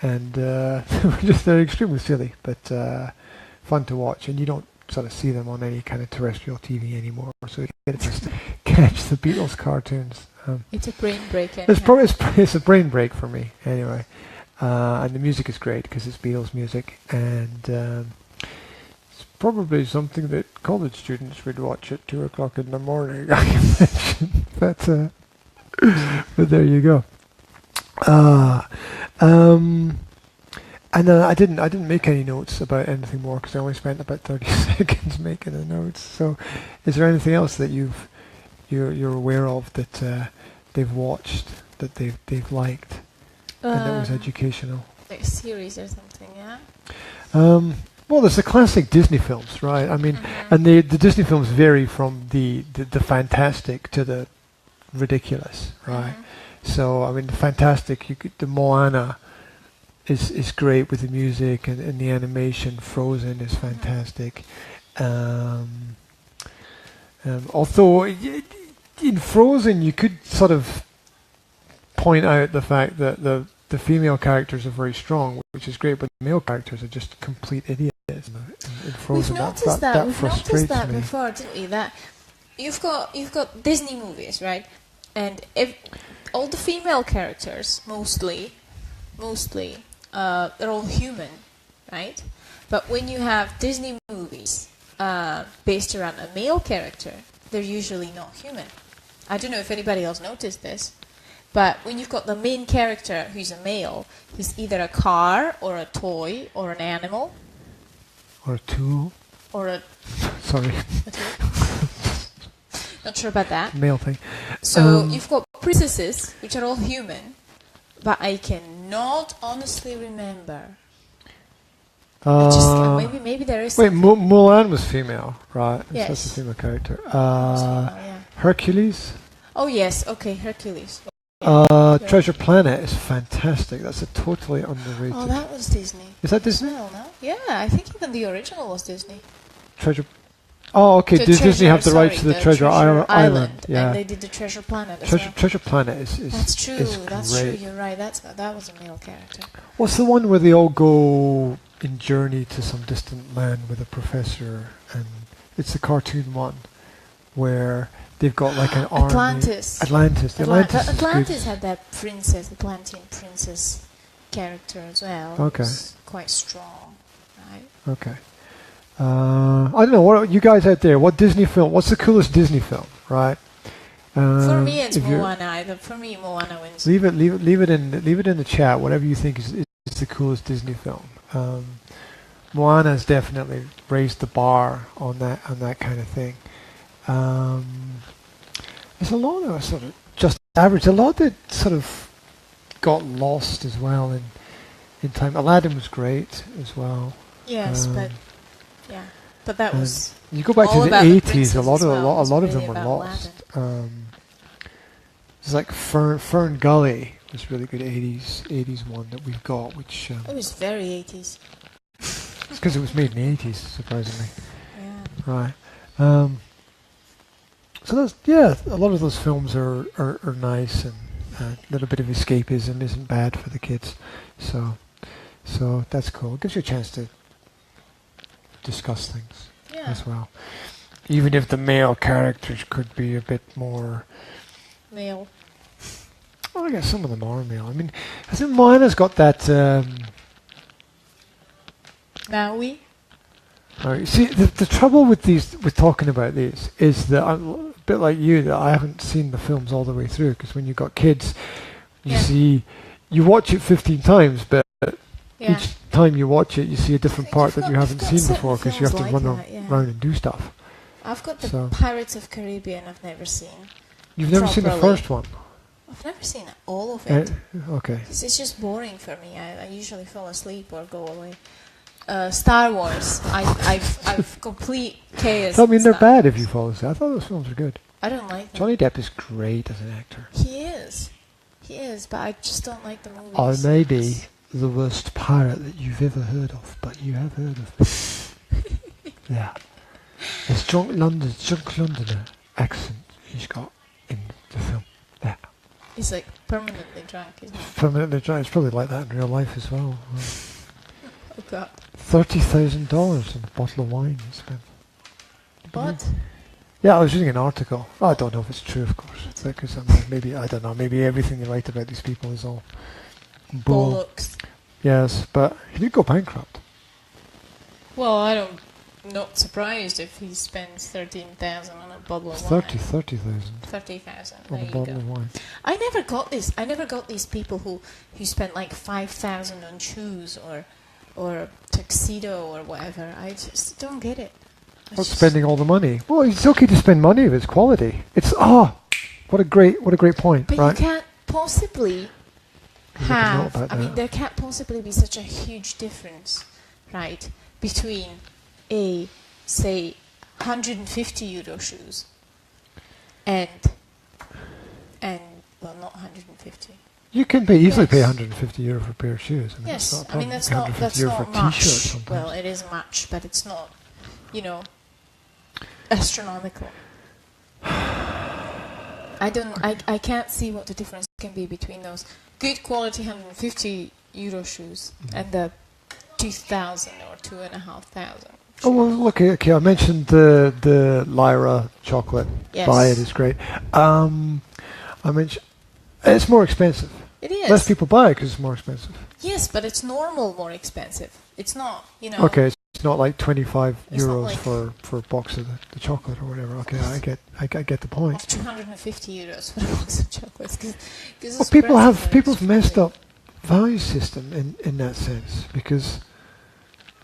And they're extremely silly, but fun to watch. And you don't sort of see them on any kind of terrestrial TV anymore, so you get to just catch the Beatles cartoons. It's a brain break. It's a brain break for me, anyway. And the music is great because it's Beatles music, and it's probably something that college students would watch at 2 o'clock in the morning. I can imagine, but there you go. And I didn't make any notes about anything more because I only spent about 30 seconds making the notes. So, is there anything else that you're aware of that they've watched, that they've liked, and that was educational? That like a series or something, yeah? Well, there's the classic Disney films, right? I mean, and the Disney films vary from the fantastic to the ridiculous, right? So, I mean, the fantastic, the Moana is great with the music and the animation. Frozen is fantastic. Although in Frozen, you could sort of point out the fact that the female characters are very strong, which is great, but the male characters are just complete idiots in Frozen. We've noticed that. We've noticed frustrates that me. before, didn't we? That you've got Disney movies, right? And if all the female characters, mostly, they're all human, right? But when you have Disney movies based around a male character, they're usually not human. I don't know if anybody else noticed this, but when you've got the main character who's a male, he's either a car or a toy or an animal. Or a tool. Or a... Sorry. A tool. Not sure about that. Male thing. So you've got princesses, which are all human, but I cannot honestly remember. Maybe there is. Wait, Mulan was female, right? Yes. That's a female character. Yeah. Hercules. Oh yes, okay, Hercules. Treasure Planet is fantastic. That's a totally underrated. Oh, that was Disney. Is that Disney? Well, no? Yeah, I think even the original was Disney. Treasure. Oh, okay. Disney have the rights to the Treasure Island. Yeah. And they did the Treasure Planet. Treasure Planet is. That's true. That's great. true. You're right. That was a male character. What's the one where they all go in journey to some distant land with a professor, and it's the cartoon one where they've got like an army. Atlantis. Atlantis Had that Atlantean princess character as well. Okay. Who's quite strong, right? Okay. I don't know. What you guys out there? What Disney film? What's the coolest Disney film? Right. For me, it's Moana. For me, Moana wins. Leave it in the chat. Whatever you think is the coolest Disney film. Moana has definitely raised the bar on that kind of thing. There's a lot that are sort of just average. A lot that sort of got lost as well in time. Aladdin was great as well. Yes, but that was. You go back to the 80s. A lot of them were lost. It's like Fern Gully was really good 80s one that we've got, which it was very 80s. It's because it was made in the 80s, surprisingly. Yeah. Right. So that's a lot of those films are nice, and a little bit of escapism isn't bad for the kids. So that's cool. It gives you a chance to discuss things as well. Even if the male characters could be a bit more male. Well, I guess some of them are male. I mean, I think Moana's got that. Maui. See, the trouble with talking about these is that I'm a bit like you, that I haven't seen the films all the way through, because when you've got kids, you watch it 15 times, but each time you watch it, you see a different part that you haven't seen before, because you have to run around and do stuff. I've got the Pirates of Caribbean I've never seen. You've never seen the first one? I've never seen all of it. Okay. Because it's just boring for me. I usually fall asleep or go away. Star Wars, I've complete chaos. I mean, they're bad if you fall asleep. I thought those films were good. I don't like them. Johnny Depp is great as an actor. He is, but I just don't like the movies. I may be the worst pirate that you've ever heard of, but you have heard of me. Yeah. It's drunk Londoner accent he's got in the film. Yeah. He's like permanently drunk, isn't he? Permanently drunk. It's probably like that in real life as well. Oh God. $30,000 on a bottle of wine he spent. What? Yeah, I was reading an article. I don't know if it's true, of course. Because I don't know. Maybe everything they write about these people is all bollocks. Yes, but he did go bankrupt. Well, I'm not surprised if he spends 13,000 on a bottle of wine. 30,000. 30,000. On a bottle of wine. I never got this. I never got these people who spent like 5,000 on shoes or a tuxedo or whatever. I just don't get it. What's spending all the money? Well, it's okay to spend money if it's quality. It's what a great point, but right? you can't possibly Make a note have. about I mean, that. there can't possibly be such a huge difference, right, between say, €150 shoes and well, not 150. You can easily pay Yes. €150 for a pair of shoes. I mean, Yes, that's not a I mean problem. that's €150 not for a much. t-shirt sometimes. Well, it is much, but it's not, astronomical. I can't see what the difference can be between those good quality €150 shoes and the 2,000 or 2,500. Oh, well, okay, I mentioned the Lyra chocolate. Yes. Buy it, it's great. I mentioned it's more expensive. It is. Less people buy it because it's more expensive. Yes, but it's normal more expensive. It's not, Okay, it's not like €25 It's not like- for a box of the chocolate or whatever. Okay, I get the point. of €250 for a box of chocolates. Cause Well, people's messed up value system in that sense, because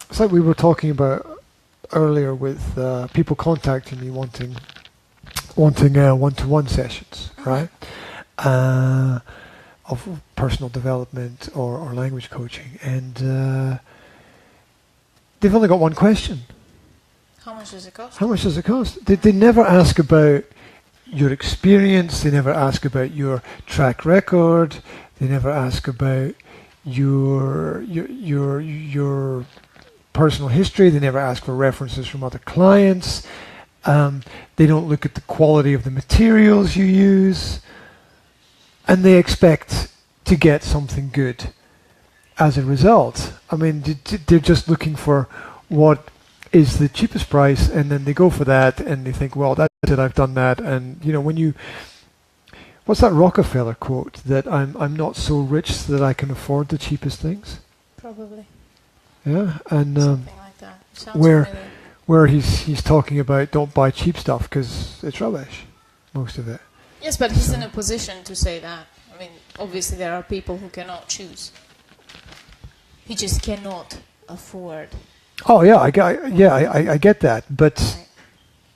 it's like we were talking about earlier with people contacting me wanting one-to-one sessions, right? Of personal development or language coaching, and they've only got one question. How much does it cost? How much does it cost? They never ask about your experience. They never ask about your track record. They never ask about your personal history. They never ask for references from other clients. They don't look at the quality of the materials you use. And they expect to get something good as a result. I mean, they're just looking for what is the cheapest price, and then they go for that, and they think, well, that's it, I've done that. And, what's that Rockefeller quote, that I'm not so rich that I can afford the cheapest things? Probably. Yeah, and Something like that. Sounds where familiar. where he's talking about don't buy cheap stuff because it's rubbish, most of it. Yes, but he's in a position to say that. I mean, obviously there are people who cannot choose. He just cannot afford. Oh yeah, I get that, but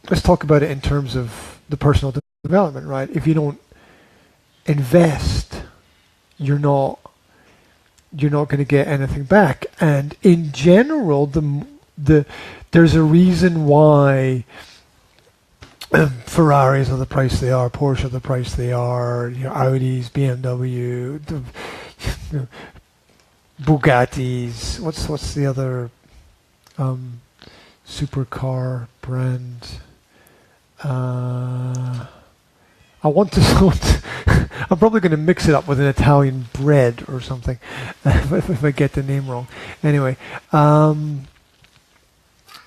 let's talk about it in terms of the personal development, right? If you don't invest, you're not going to get anything back. And in general, there's a reason why Ferraris are the price they are, Porsche are the price they are, Audis, BMW, Bugattis. What's the other supercar brand? I want to I'm probably going to mix it up with an Italian bread or something if I get the name wrong. Anyway,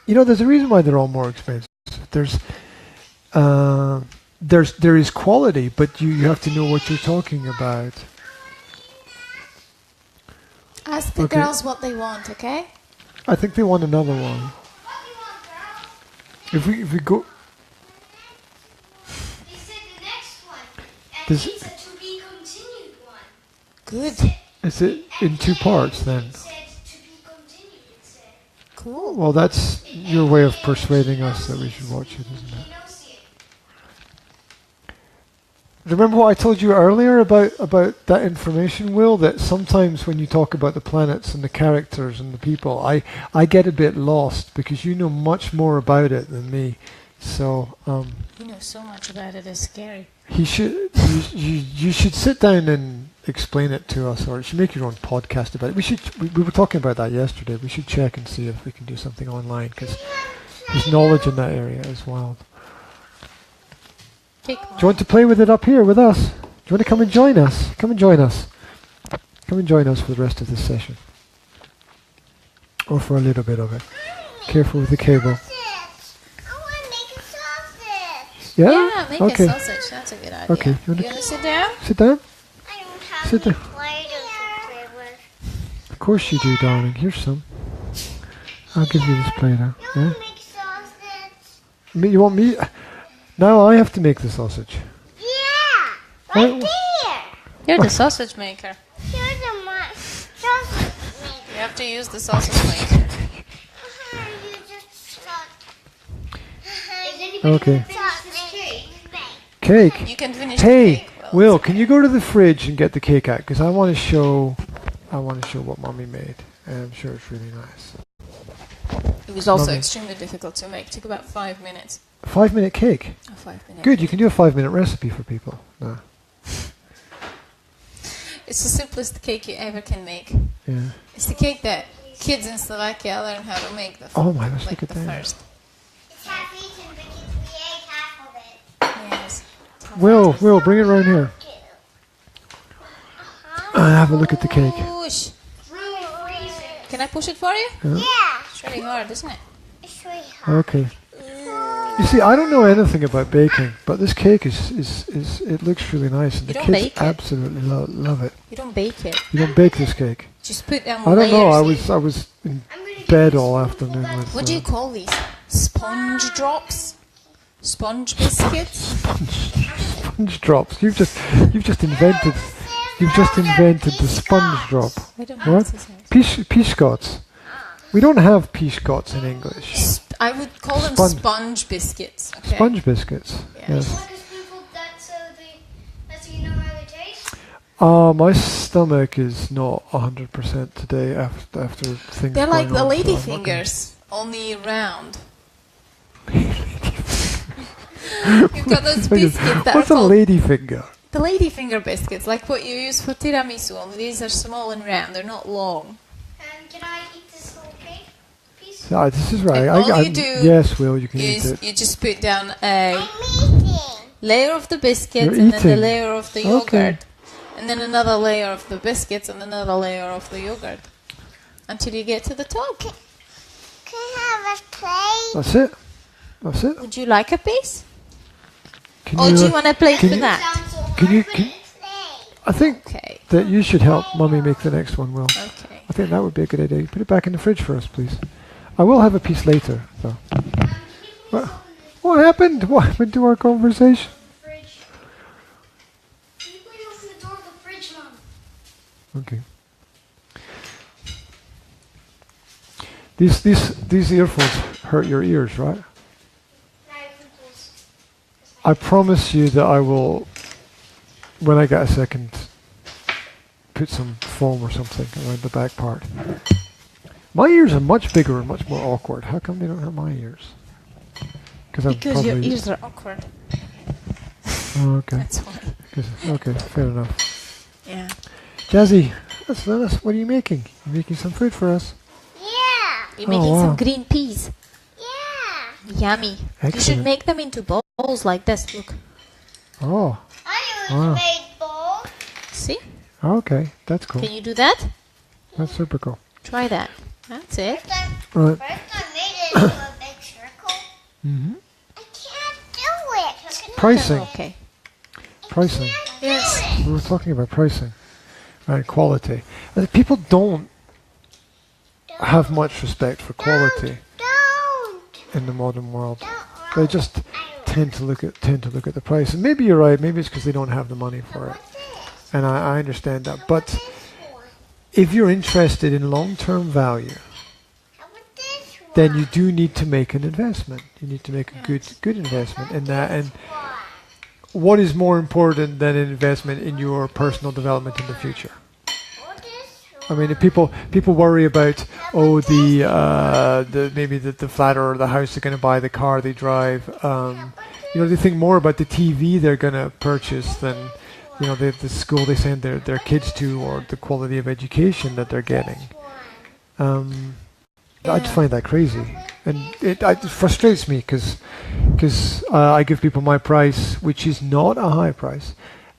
there's a reason why they're all more expensive. There is quality, but you have to know what you're talking about. Ask the Okay. girls what they want, okay? I think they want another one. If we go, They said the next one. And Does- he said to be continued one. Good. is it in two parts then? It said to be continued, it said. Cool. Well, that's your way of persuading us that we should watch it, isn't it? He knows it. Remember what I told you earlier about that information, Will? That sometimes when you talk about the planets and the characters and the people, I get a bit lost because you know much more about it than me. So You know so much about it, it's scary. you should sit down and explain it to us, or you should make your own podcast about it. We were talking about that yesterday. We should check and see if we can do something online, because his knowledge in that area is wild. Pick Do you want to play with it up here with us? Do you want to come and join us? Come and join us. Come and join us for the rest of this session. Or for a little bit of it. Careful with the cable. I want to make a sausage. Yeah? make Okay. a sausage. That's a good idea. Okay, you You wanna- want to sit down? Sit down. I don't have Sit any down. Play-Doh to play with. Of course you do, darling. Here's some. I'll give you this Play-Doh. You Yeah? want to make sausage? You want me? Now I have to make the sausage. Yeah. Right Right there. You're the sausage maker. You're the sausage maker. You have to use the sausage maker. You just got... Is anybody Okay. finish this cake? Cake. You can finish Hey. the cake. Will, can you go to the fridge and get the cake out? Because I want to show what Mommy made, and I'm sure it's really nice. It was also Lovely. extremely difficult to make. It took about 5 minutes. 5-minute cake. A 5-minute. Good. You can do a 5-minute recipe for people. No. It's the simplest cake you ever can make. Yeah. It's the cake that kids in Slovakia learn how to make. Oh my gosh! Like Look at the that. first. It's half eaten because we ate half of it. Yes. Will, bring it right here. Have a look at the cake. Push. Really freezing. Can I push it for you? Yeah. It's really hard, isn't it? It's really hot. Okay. You see, I don't know anything about baking, but this cake is it looks really nice, and You the don't kids bake it? absolutely love it. You don't bake it. You don't bake this cake. Just put down I don't know. layers. I was in I'm gonna do bed this all one. afternoon with What do you call these? Sponge drops? Sponge biscuits? sponge drops. You've just invented the sponge drop. I don't know What? Peascots. We don't have peascots in English. I would call them Sponge. sponge biscuits. Okay. Sponge biscuits. Yeah. Yes. Like a spoonful that's so you know how it tastes. My stomach is not 100% today after things. They're like going the on, lady so I'm not gonna- fingers, only round. You've got those biscuits that What's are a called lady finger? the lady finger biscuits, like what you use for tiramisu. Only these are small and round. They're not long. Can I eat this whole cake piece? Ah, this is right. And all you do yes, Will, you can eat it. You just put down a I'm eating. layer of the biscuits You're and then the eating. layer of the Okay. yogurt, and then another layer of the biscuits and another layer of the yogurt, until you get to the top. Can I have a plate? That's it. That's it. Would you like a piece? Can Or do you want a plate can for you- that? Sounds so hard, Can you- but can- it's plate. I think Okay. that you should help Mummy make the next one, Will. Okay. I think that would be a good idea. Put it back in the fridge for us, please. I will have a piece later, though. What happened? What happened to our conversation? Fridge. Can you please open the door of the fridge, Mom? Okay. These earphones hurt your ears, right? I promise you that I will, when I get a second, put some foam or something around the back part. My ears are much bigger and much more awkward. How come they don't have my ears? Because your ears are awkward. Oh, okay. That's why. Okay, fair enough. Yeah. Jazzy, what are you making? You're making some food for us. Yeah. You're Oh, making wow. some green peas. Yeah. Yummy. You should Excellent. make them into bowls like this. Look. Oh, I use Wow. made bowl. See? okay. That's cool. Can you do that? That's super cool. Try that. That's it. Right. First I made it into a big circle. Mm-hmm. I can't do it. Pricing. Okay. Pricing. Yes. We were talking about pricing and quality. People don't have much respect for quality Don't. in the modern world. Don't. They just tend to look at the price. And maybe you're right. Maybe it's because they don't have the money for it. What's this? And I understand that. But What's this for? if you're interested in long-term value, How about this one? then you do need to make an investment. You need to make a good investment in that. And what is more important than an investment in your personal development in the future? What is I mean, if people worry about maybe the flat or the house they're going to buy, the car they drive. They think more about the TV they're going to purchase than the school they send their kids to or the quality of education that they're getting. I just find that crazy, and it frustrates me because I give people my price, which is not a high price.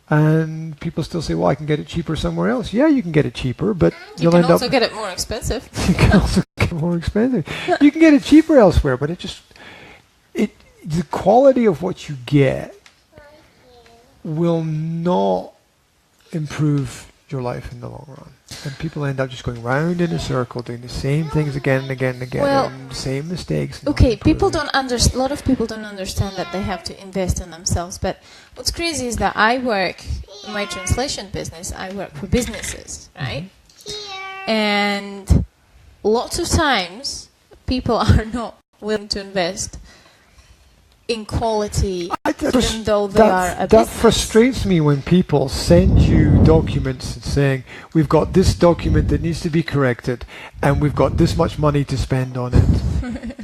And people still say, well, I can get it cheaper somewhere else. Yeah, you can get it cheaper, but You you'll can end also up... get it more expensive. You can also get it more expensive. You can get it cheaper elsewhere, but the quality of what you get will not improve your life in the long run. And people end up just going round in a circle, doing the same things again and again and again, Well, and the same mistakes. and Okay, not people improving. don't understand. A lot of people don't understand that they have to invest in themselves. But what's crazy is that I work in my translation business. I work for businesses, right? And lots of times people are not willing to invest in quality, That even though they are a that business. frustrates me when people send you documents saying, we've got this document that needs to be corrected and we've got this much money to spend on it.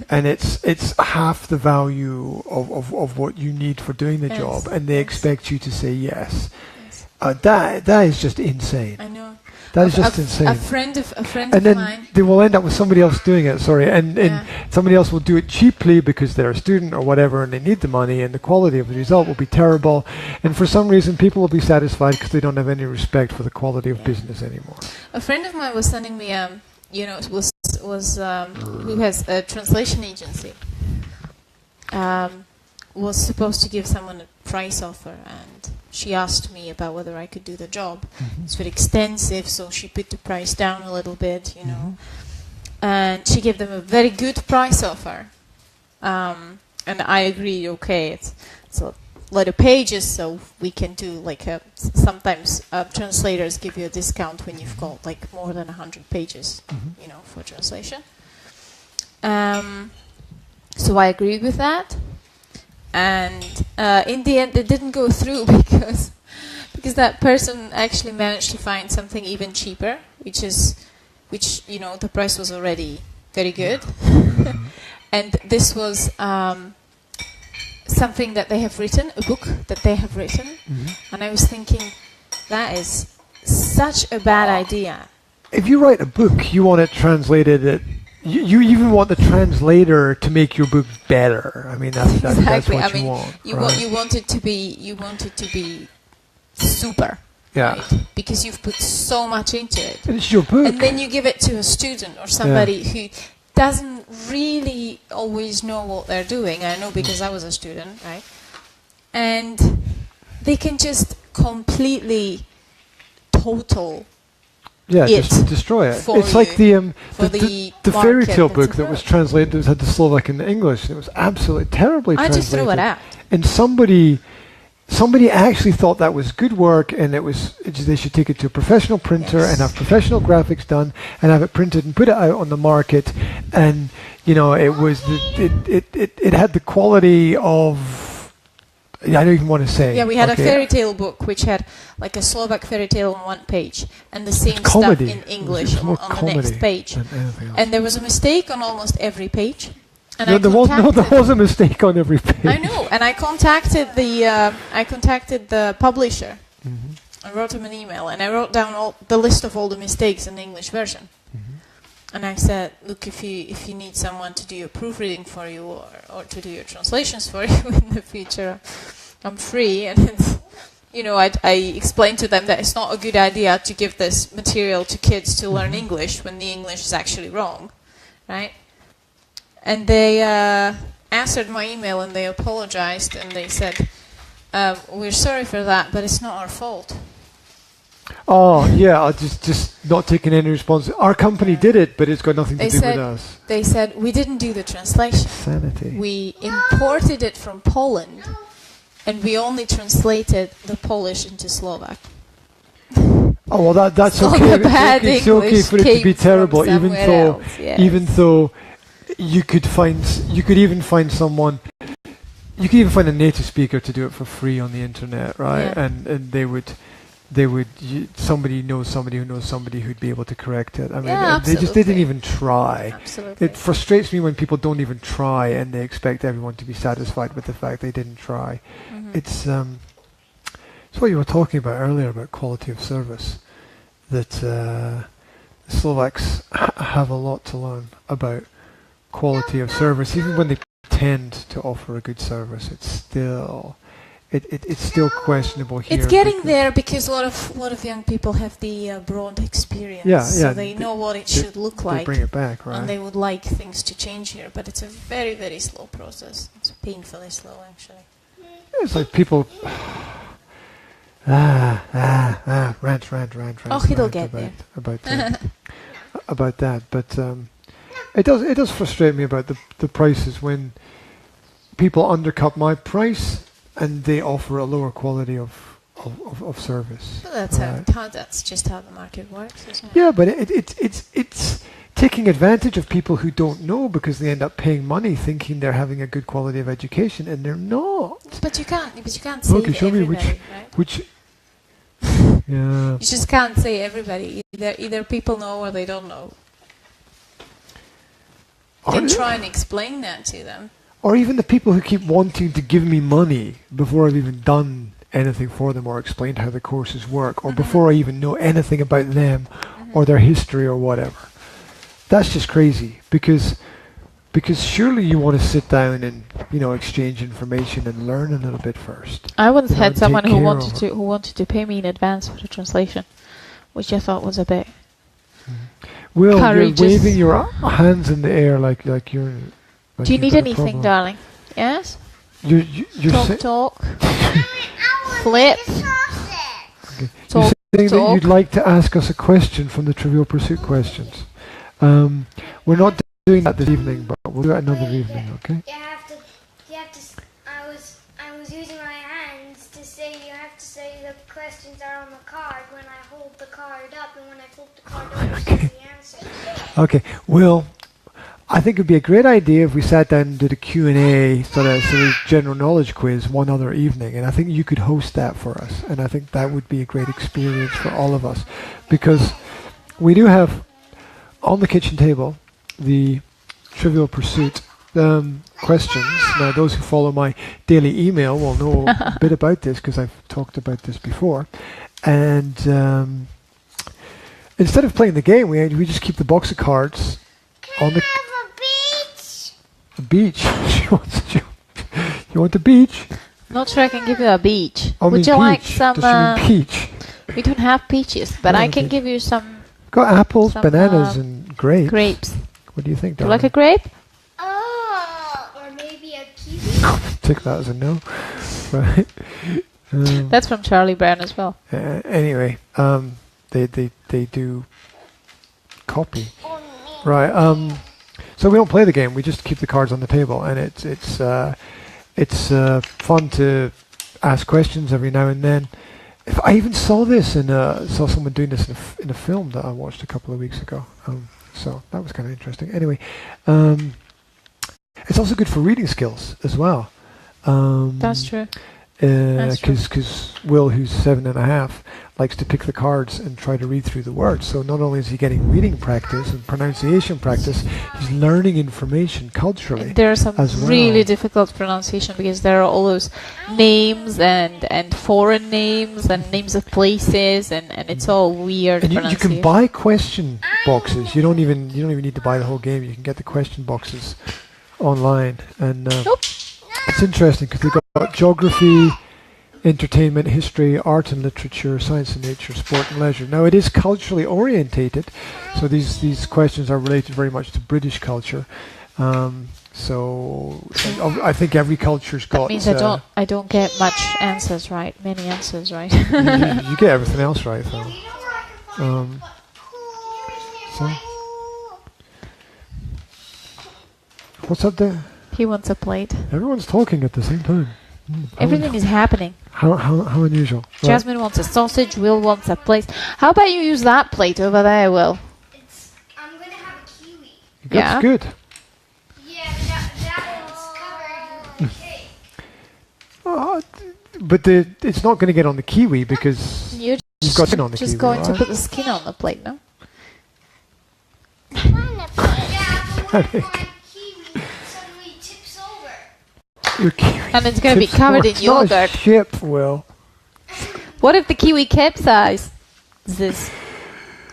And it's half the value of what you need for doing the Yes, job, and they yes. expect you to say yes. Yes. That is just insane. I know. That is just A insane. friend of And of then mine. they will end up with somebody else doing it, and Yeah. somebody else will do it cheaply because they're a student or whatever and they need the money, and the quality of the result will be terrible. And for some reason, people will be satisfied because they don't have any respect for the quality of business anymore. A friend of mine was sending me, who has a translation agency, was supposed to give someone a price offer, and she asked me about whether I could do the job. It's very extensive, so she put the price down a little bit, and she gave them a very good price offer. And I agreed, okay, it's a lot of pages, so we can do like sometimes translators give you a discount when you've got like more than 100 pages, for translation. So I agreed with that. And in the end, it didn't go through because that person actually managed to find something even cheaper, which the price was already very good, and this was something that they have written, a book that they have written, and I was thinking that is such a bad idea. If you write a book, you want it translated. You even want the translator to make your book better. I mean, that's Exactly. what I mean, you want. you right? want it to be super. Yeah. Right? Because you've put so much into it. And it's your book. And then you give it to a student or somebody who doesn't really always know what they're doing. I know because I was a student, right? And they can just completely total just destroy it. It's like the fairy tale book that was translated. It had the Slovak and the English. It was absolutely terribly translated. I just threw it out. And somebody actually thought that was good work, and they should take it to a professional printer and have professional graphics done and have it printed and put it out on the market. And it had the quality of. I don't even want to say. Yeah, we had a fairy tale book which had like a Slovak fairy tale on one page and the same comedy. stuff in English on the next page. And there was a mistake on almost every page. And there was a mistake on every page. I know, and I contacted the publisher. I wrote him an email, and I wrote down the list of all the mistakes in the English version. And I said, look, if you need someone to do your proofreading for you or to do your translations for you in the future, I'm free. And it's, I explained to them that it's not a good idea to give this material to kids to learn English when the English is actually wrong, right? And they answered my email and they apologized and they said, we're sorry for that, but it's not our fault. Oh, yeah, I'll just not taking any responsibility. Our company did it, but it's got nothing to do with us. They said, we didn't do the translation. Sanity. We imported it from Poland, and we only translated the Polish into Slovak. Oh, well, that's So okay. the bad It's okay English for it to be came from terrible, somewhere else, yes. even though you could even find someone. You could even find a native speaker to do it for free on the internet, right? Yeah. And somebody knows somebody who knows somebody who'd be able to correct it. I mean, they didn't even try. Absolutely. It frustrates me when people don't even try and they expect everyone to be satisfied with the fact they didn't try. It's what you were talking about earlier about quality of service. That Slovaks have a lot to learn about quality of service, even when they pretend to offer a good service. It's still. It's still questionable here. It's getting there because a lot of young people have the broad experience. So they know what it should look like. They bring it back, right? And they would like things to change here, but it's a very, very slow process. It's painfully slow, actually. It's like people rant. Oh, it'll get there. About that, but it does frustrate me about the prices when people undercut my price. And they offer a lower quality of service. Well, that's just how the market works, isn't it? Yeah, but it's taking advantage of people who don't know because they end up paying money thinking they're having a good quality of education, and they're not. But you can't say Okay, show me everybody, right? which. Yeah. You just can't say everybody. Either people know or they don't know. You can try and explain that to them. Or even the people who keep wanting to give me money before I've even done anything for them or explained how the courses work, or before I even know anything about them or their history or whatever. That's just crazy, because surely you want to sit down and, you know, exchange information and learn a little bit first. I once had and someone take who care wanted to pay me in advance for the translation, which I thought was a bit Will, you're courageous. waving your hands in the air like you're. Like Do you you've need got a anything, problem. darling? Yes? You're Talk. I Flip. want the sausage. Okay. Talk, You're saying that talk. you'd like to ask us a question from the Trivial Pursuit questions. We're not doing that this evening, but we'll do it another evening, okay? You have to. I was using my hands to say. You have to say the questions are on the card when I hold the card up, and when I flip the card over, Okay. say the answer. Okay, well, I think it would be a great idea if we sat down and did a Q&A, sort of general knowledge quiz one other evening, and I think you could host that for us, and I think that would be a great experience for all of us, because we do have on the kitchen table the Trivial Pursuit questions. Now, those who follow my daily email will know a bit about this, because I've talked about this before, and instead of playing the game, we just keep the box of cards on the Have a beach. beach. You want the beach? Not sure I can give you a beach. I mean Would you like peach. some? Does she mean peach? We don't have peaches, but No, I can peach. give you some Got apples, Some, bananas, and grapes. grapes. What do you think, Do you darling? like a grape? Oh, or maybe a kiwi. Take that as a no. Right. That's from Charlie Brown as well. Anyway, they do copy. Or me. Right. So we don't play the game. We just keep the cards on the table, and it's fun to ask questions every now and then. If I even saw this saw someone doing this in a film that I watched a couple of weeks ago. So that was kind of interesting. Anyway, it's also good for reading skills as well. That's true. That's true. Because Will, who's 7.5, likes to pick the cards and try to read through the words. So not only is he getting reading practice and pronunciation practice, he's learning information culturally. There are some as well. really difficult pronunciation because there are all those names and foreign names and names of places and it's all weird And you pronunciation. can buy question boxes. You don't even need to buy the whole game. You can get the question boxes online, and it's interesting because they've got geography, entertainment, history, art and literature, science and nature, sport and leisure. Now it is culturally orientated, so these questions are related very much to British culture. So I think every culture's got. That means I don't get many answers right. you get everything else right though. So what's up there? He wants a plate. Everyone's talking at the same time. Everything is happening. How unusual. Right. Jasmine wants a sausage. Will wants a plate. How about you use that plate over there, Will? I'm gonna have a kiwi. That's Yeah. good. Yeah, that one's covered in cake. But it's not going to get on the kiwi because You're you've got skin on the just kiwi. going to right? put the skin on the plate, no? Yeah, but what if my kiwi suddenly tips over? Your kiwi And it's going to be tips covered over. in It's not a yogurt. ship, Will. What if the kiwi capsizes?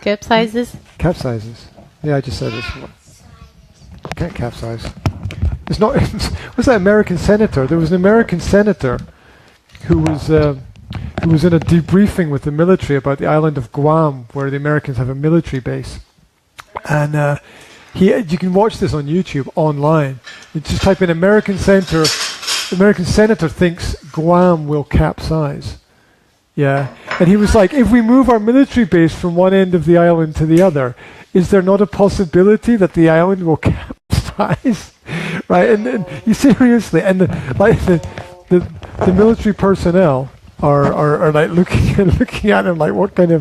Capsizes? Capsizes. Yeah, I just said this. Can't capsize. It's not. What's that American senator? There was an American senator who was in a debriefing with the military about the island of Guam, where the Americans have a military base. And you can watch this on YouTube online. You just type in American senator thinks Guam will capsize. Yeah. And he was like, if we move our military base from one end of the island to the other, is there not a possibility that the island will capsize? Right? And you seriously, and the military personnel are like looking at him like, what kind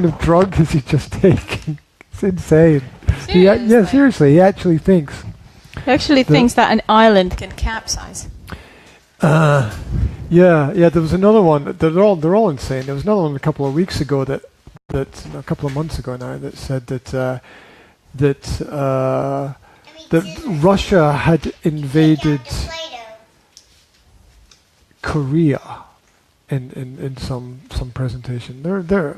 of drug is he just taking? It's insane. Yeah, seriously, he actually thinks. He actually thinks that an island can capsize. Yeah. There was another one. They're all insane. There was another one a couple of weeks ago that a couple of months ago now that said that Russia had invaded Korea in some presentation. They're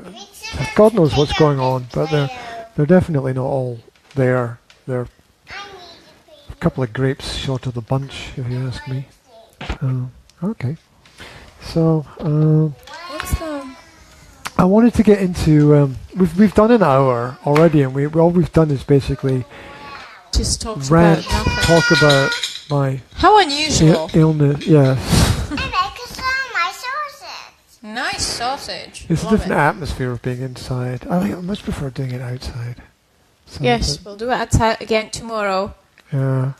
God knows what's going on, but they're definitely not all there. They're a couple of grapes short of the bunch, if you ask me. Okay. So What's the... I wanted to get into we've done an hour already, and all we've done is basically Just talks rant, about nothing. talk about my How unusual. illness. Yeah, Nice sausage. it's a Love different it. atmosphere of being inside. I much prefer doing it outside. So Yes, we'll do it outside again tomorrow. Yeah,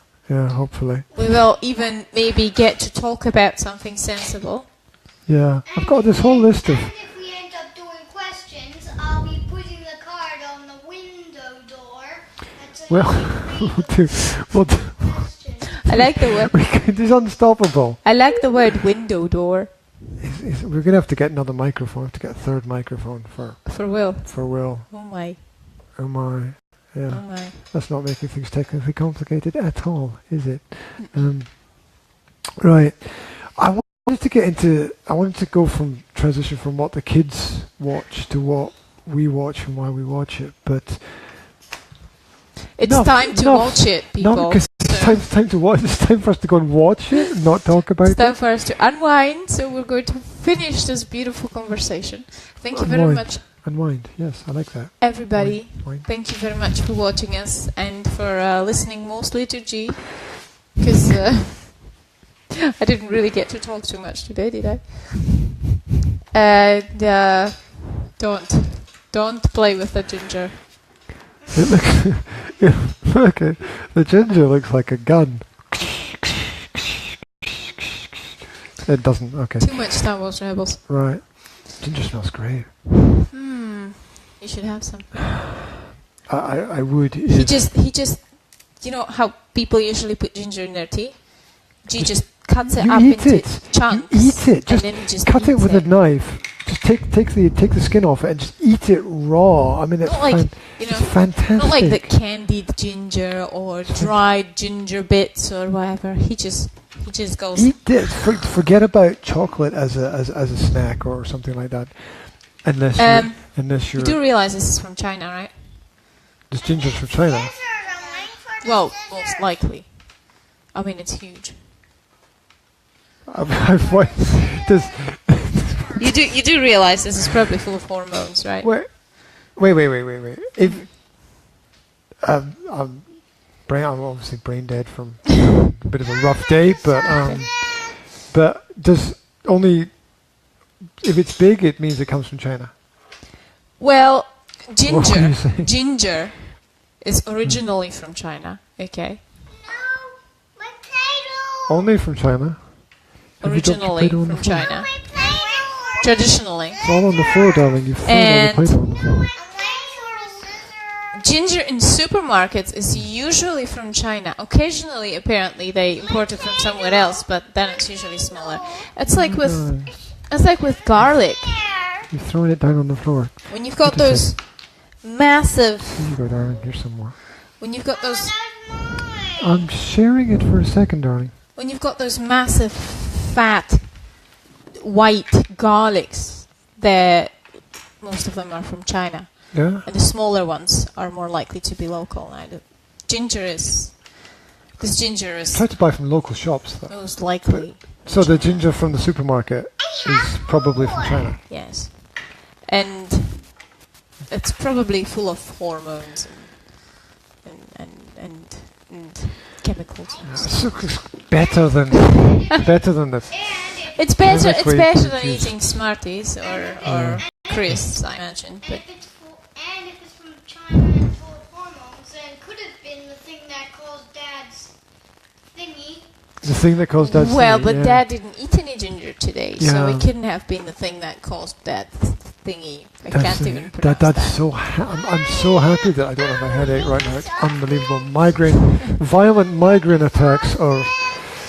hopefully. We will even maybe get to talk about something sensible. Yeah, I've got this whole list of. And if we end up doing questions, I'll be putting the card on the window door. Well, we'll do. Questions. I like the word. It's unstoppable. I like the word window door We're gonna have to get another microphone. Have to get a third microphone for Will. Will. Oh my. Oh my. Yeah. Oh my. That's not making things technically complicated at all, is it? Right. I wanted to go from transition from what the kids watch to what we watch and why we watch it, but It's No, time to no, watch it, people. not because it's time to watch. It's time for us to go and watch it, and not talk about It's time it. for us to unwind, so we're going to finish this beautiful conversation. Thank you very Unwind. much, Unwind. Yes, I like that. everybody. Unwind. Thank you very much for watching us and for listening mostly to G, because I didn't really get to talk too much today, did I? And don't play with the ginger. It looks. Yeah, okay. The ginger looks like a gun. It doesn't. Okay. Too much Star Wars Rebels. Right. Ginger smells great. You should have some. I would. He if- just, you know how people usually put ginger in their tea? G just cuts it You up eat into it. chunks. You eat it. Just and then he just cut it eats with a knife. Just take the skin off it and just eat it raw. I mean, it's Not like, you it's know, fantastic. not like the candied ginger or dried ginger bits or whatever. He just goes. Eat this. Forget about chocolate as a snack or something like that. Unless You you're do realize this is from China, right? this ginger's from China. Well, most likely. I mean, it's huge. I've watched this. You do realize this is probably full of hormones, right? Wait. If I'm obviously brain dead from a bit of a rough day, but does only if it's big, it means it comes from China. Well, What are you saying? ginger is originally from China. Okay, No, my Play-Doh. Only from China. Have you dropped your originally Play-Doh on the from floor? China. My Play-Doh. Traditionally, It's all on the floor, darling. You've thrown all the And- Play-Doh on the floor. I'm waiting for the scissors. ginger in supermarkets is usually from China. Occasionally, apparently, they import it from somewhere else, but then it's usually smaller. It's like with garlic. There. You've thrown it down on the floor. When you've got What did you those massive, Here you go, darling. Here's some more. when you've got Oh, those, that's mine. I'm sharing it for a second, darling. when you've got those massive, fat, white garlics, most of them are from China. Yeah. And the smaller ones are more likely to be local. Now, ginger is Try to buy from local shops, though. most likely. So the ginger from the supermarket is probably from China. Yes. And it's probably full of hormones and chemicals. and stuff. It's better than the. It's better Chemically than produced. eating Smarties or crisps, I imagine. But If it's from China and full of hormones, then it could have been the thing that caused Dad's thingy. The thing that caused Dad's well, thingy, but yeah. Dad didn't eat any ginger today, so Yeah. it couldn't have been the thing that caused that thingy. I can't even pronounce that's that. so. I'm so happy that I don't have a headache right now. It's unbelievable. Migraine, violent migraine attacks are.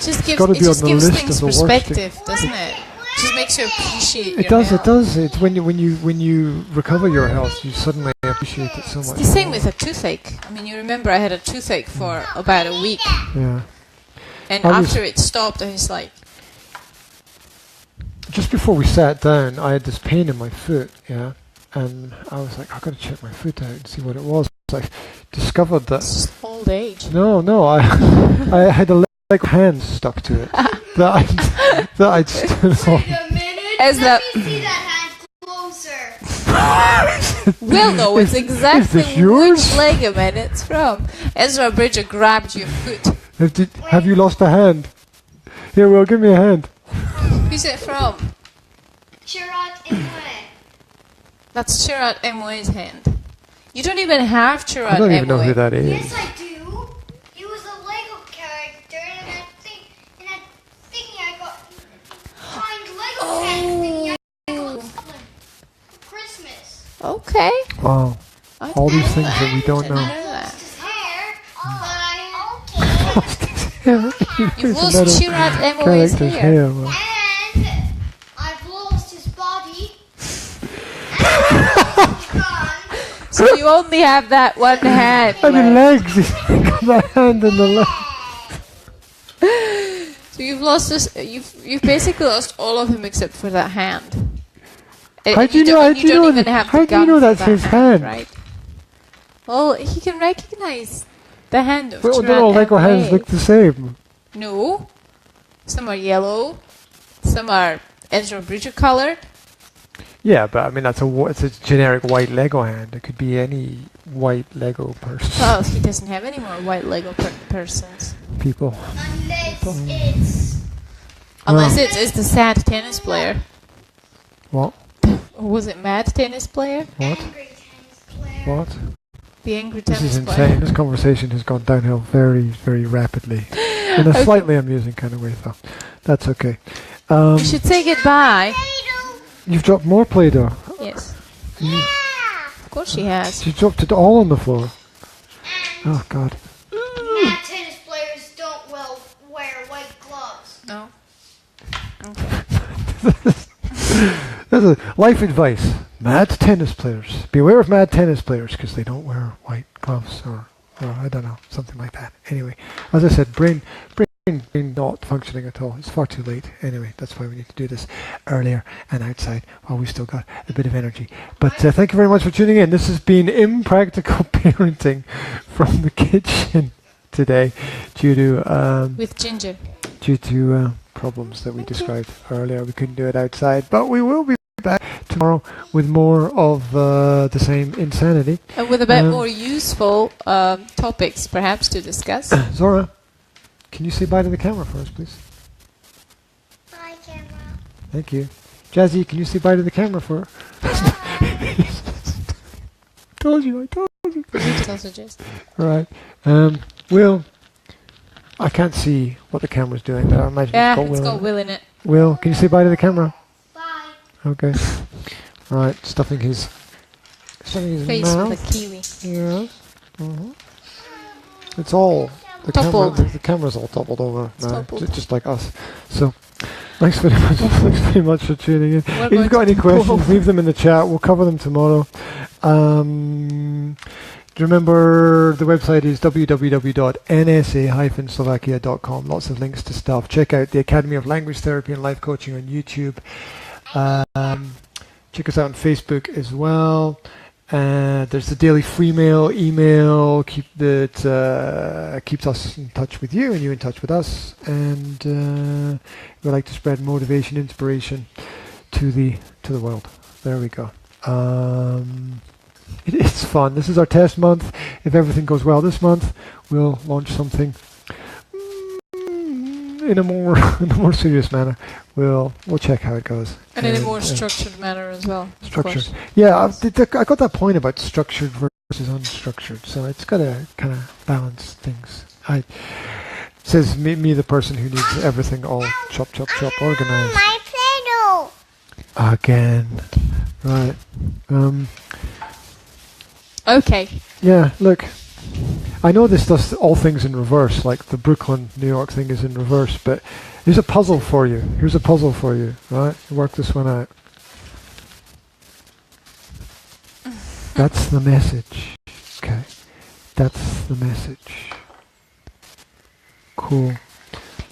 Just gotta be on the gives list things of the worst perspective, doesn't it? Just makes you appreciate It your does. health. It does. It's when you recover your health, you suddenly appreciate it so It's much. the same more. with a toothache. I mean, you remember I had a toothache for about a week, Yeah. and I was- after it stopped, I was like, Just before we sat down, I had this pain in my foot. Yeah. And I was like, I've got to check my foot out and see what it was. I discovered that. it's just old age. No, I had a leg hand stuck to it that I'd stood on. Wait a minute. As Let the- me see that hand closer. We'll know it's exactly this yours? which ligament it's from. Ezra Bridger grabbed your foot. Have you lost a hand? Here, Will, give me a hand. Who's it from? Chirot Imwe. That's Chirot Emoe's hand. You don't even have Chirot I don't even know who Emoe. that is. Yes, I do. He was a Lego character, and I think I got find Lego pens thingy I got for Christmas. Okay. Wow. I All didn't these know things that we don't didn't know. that. His hair, but You've lost Another Chirot Emoe's character's hair. hair. Well, and I've lost his body. And he's gone. So you only have that one hand. and the left. legs. He's got that hand in the leg. So you've lost this. You've basically lost all of him except for that hand. How do you know? You don't even have How the do you gum know for that's that his hand? right? Well, he can recognize the hand of Well, Chirot don't all Lego hands Emoe. look the same? No. Some are yellow. Some are Ezra Bridger colored. Yeah, but I mean it's a generic white Lego hand. It could be any white Lego person. Well, he doesn't have any more white Lego persons. People. Unless It's the sad tennis player. What? Or was it mad tennis player? What? angry tennis player. What? The angry This tennis is player. insane. This conversation has gone downhill very, very rapidly. In a Okay. slightly amusing kind of way, though. That's okay. We should say goodbye. You've dropped more Play-Doh. Yes. You, Of course she has. you dropped it all on the floor. Oh, God. Mad tennis players don't wear white gloves. No. Okay. That's a life advice. Mad tennis players. Beware of mad tennis players because they don't wear white gloves or I don't know, something like that. Anyway, as I said, brain not functioning at all. It's far too late. Anyway, that's why we need to do this earlier and outside while we still got a bit of energy. But thank you very much for tuning in. This has been Impractical Parenting from the kitchen today due to With Ginger. problems that we described earlier. We couldn't do it outside, but we will be back tomorrow with more of the same insanity. And with a bit more useful topics, perhaps, to discuss. Zora, can you say bye to the camera for us, please? Bye, camera. Thank you. Jazzy, can you say bye to the camera for told you. You can also just. All right. Will, I can't see what the camera's doing, but I imagine Yeah, it's got it's Will. got Will in it. Will, can you say bye to the camera? Bye. Okay. All right. Stuffing his Face mouth. with a kiwi. Yes. It's all the camera. Toppled. The camera's all toppled over It's now, toppled. just like us. So, thanks very much. Thanks very much for tuning in. We're If going you've got to any questions, both. leave them in the chat. We'll cover them tomorrow. Remember, the website is www.nsa-slovakia.com. Lots of links to stuff. Check out the Academy of Language Therapy and Life Coaching on YouTube. Check us out on Facebook as well. There's the daily free email keeps us in touch with you and you in touch with us. And we like to spread motivation, inspiration to the world. There we go. It's fun. This is our test month. If everything goes well this month, we'll launch something in a more serious manner. We'll check how it goes. And in a more structured manner as well. Structured. Yeah, I got that point about structured versus unstructured. So it's got to kind of balance things. Says me, the person who needs everything all chop, organized. My Play-Doh. Again. Right. Okay. Yeah, look. I know this does all things in reverse, like the Brooklyn, New York thing is in reverse, but here's a puzzle for you. Here's a puzzle for you, right? Work this one out. That's the message. Okay. That's the message. Cool.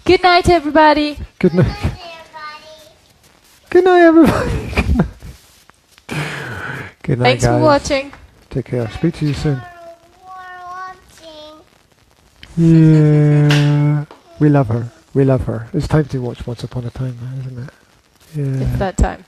Good night, everybody. Good night. Everybody. Good night, everybody. Good night. Good night, Thanks guys. for watching. Take care. Speak to you soon. Watching. Yeah. We love her. We love her. It's time to watch Once Upon a Time, isn't it? Yeah. It's that time.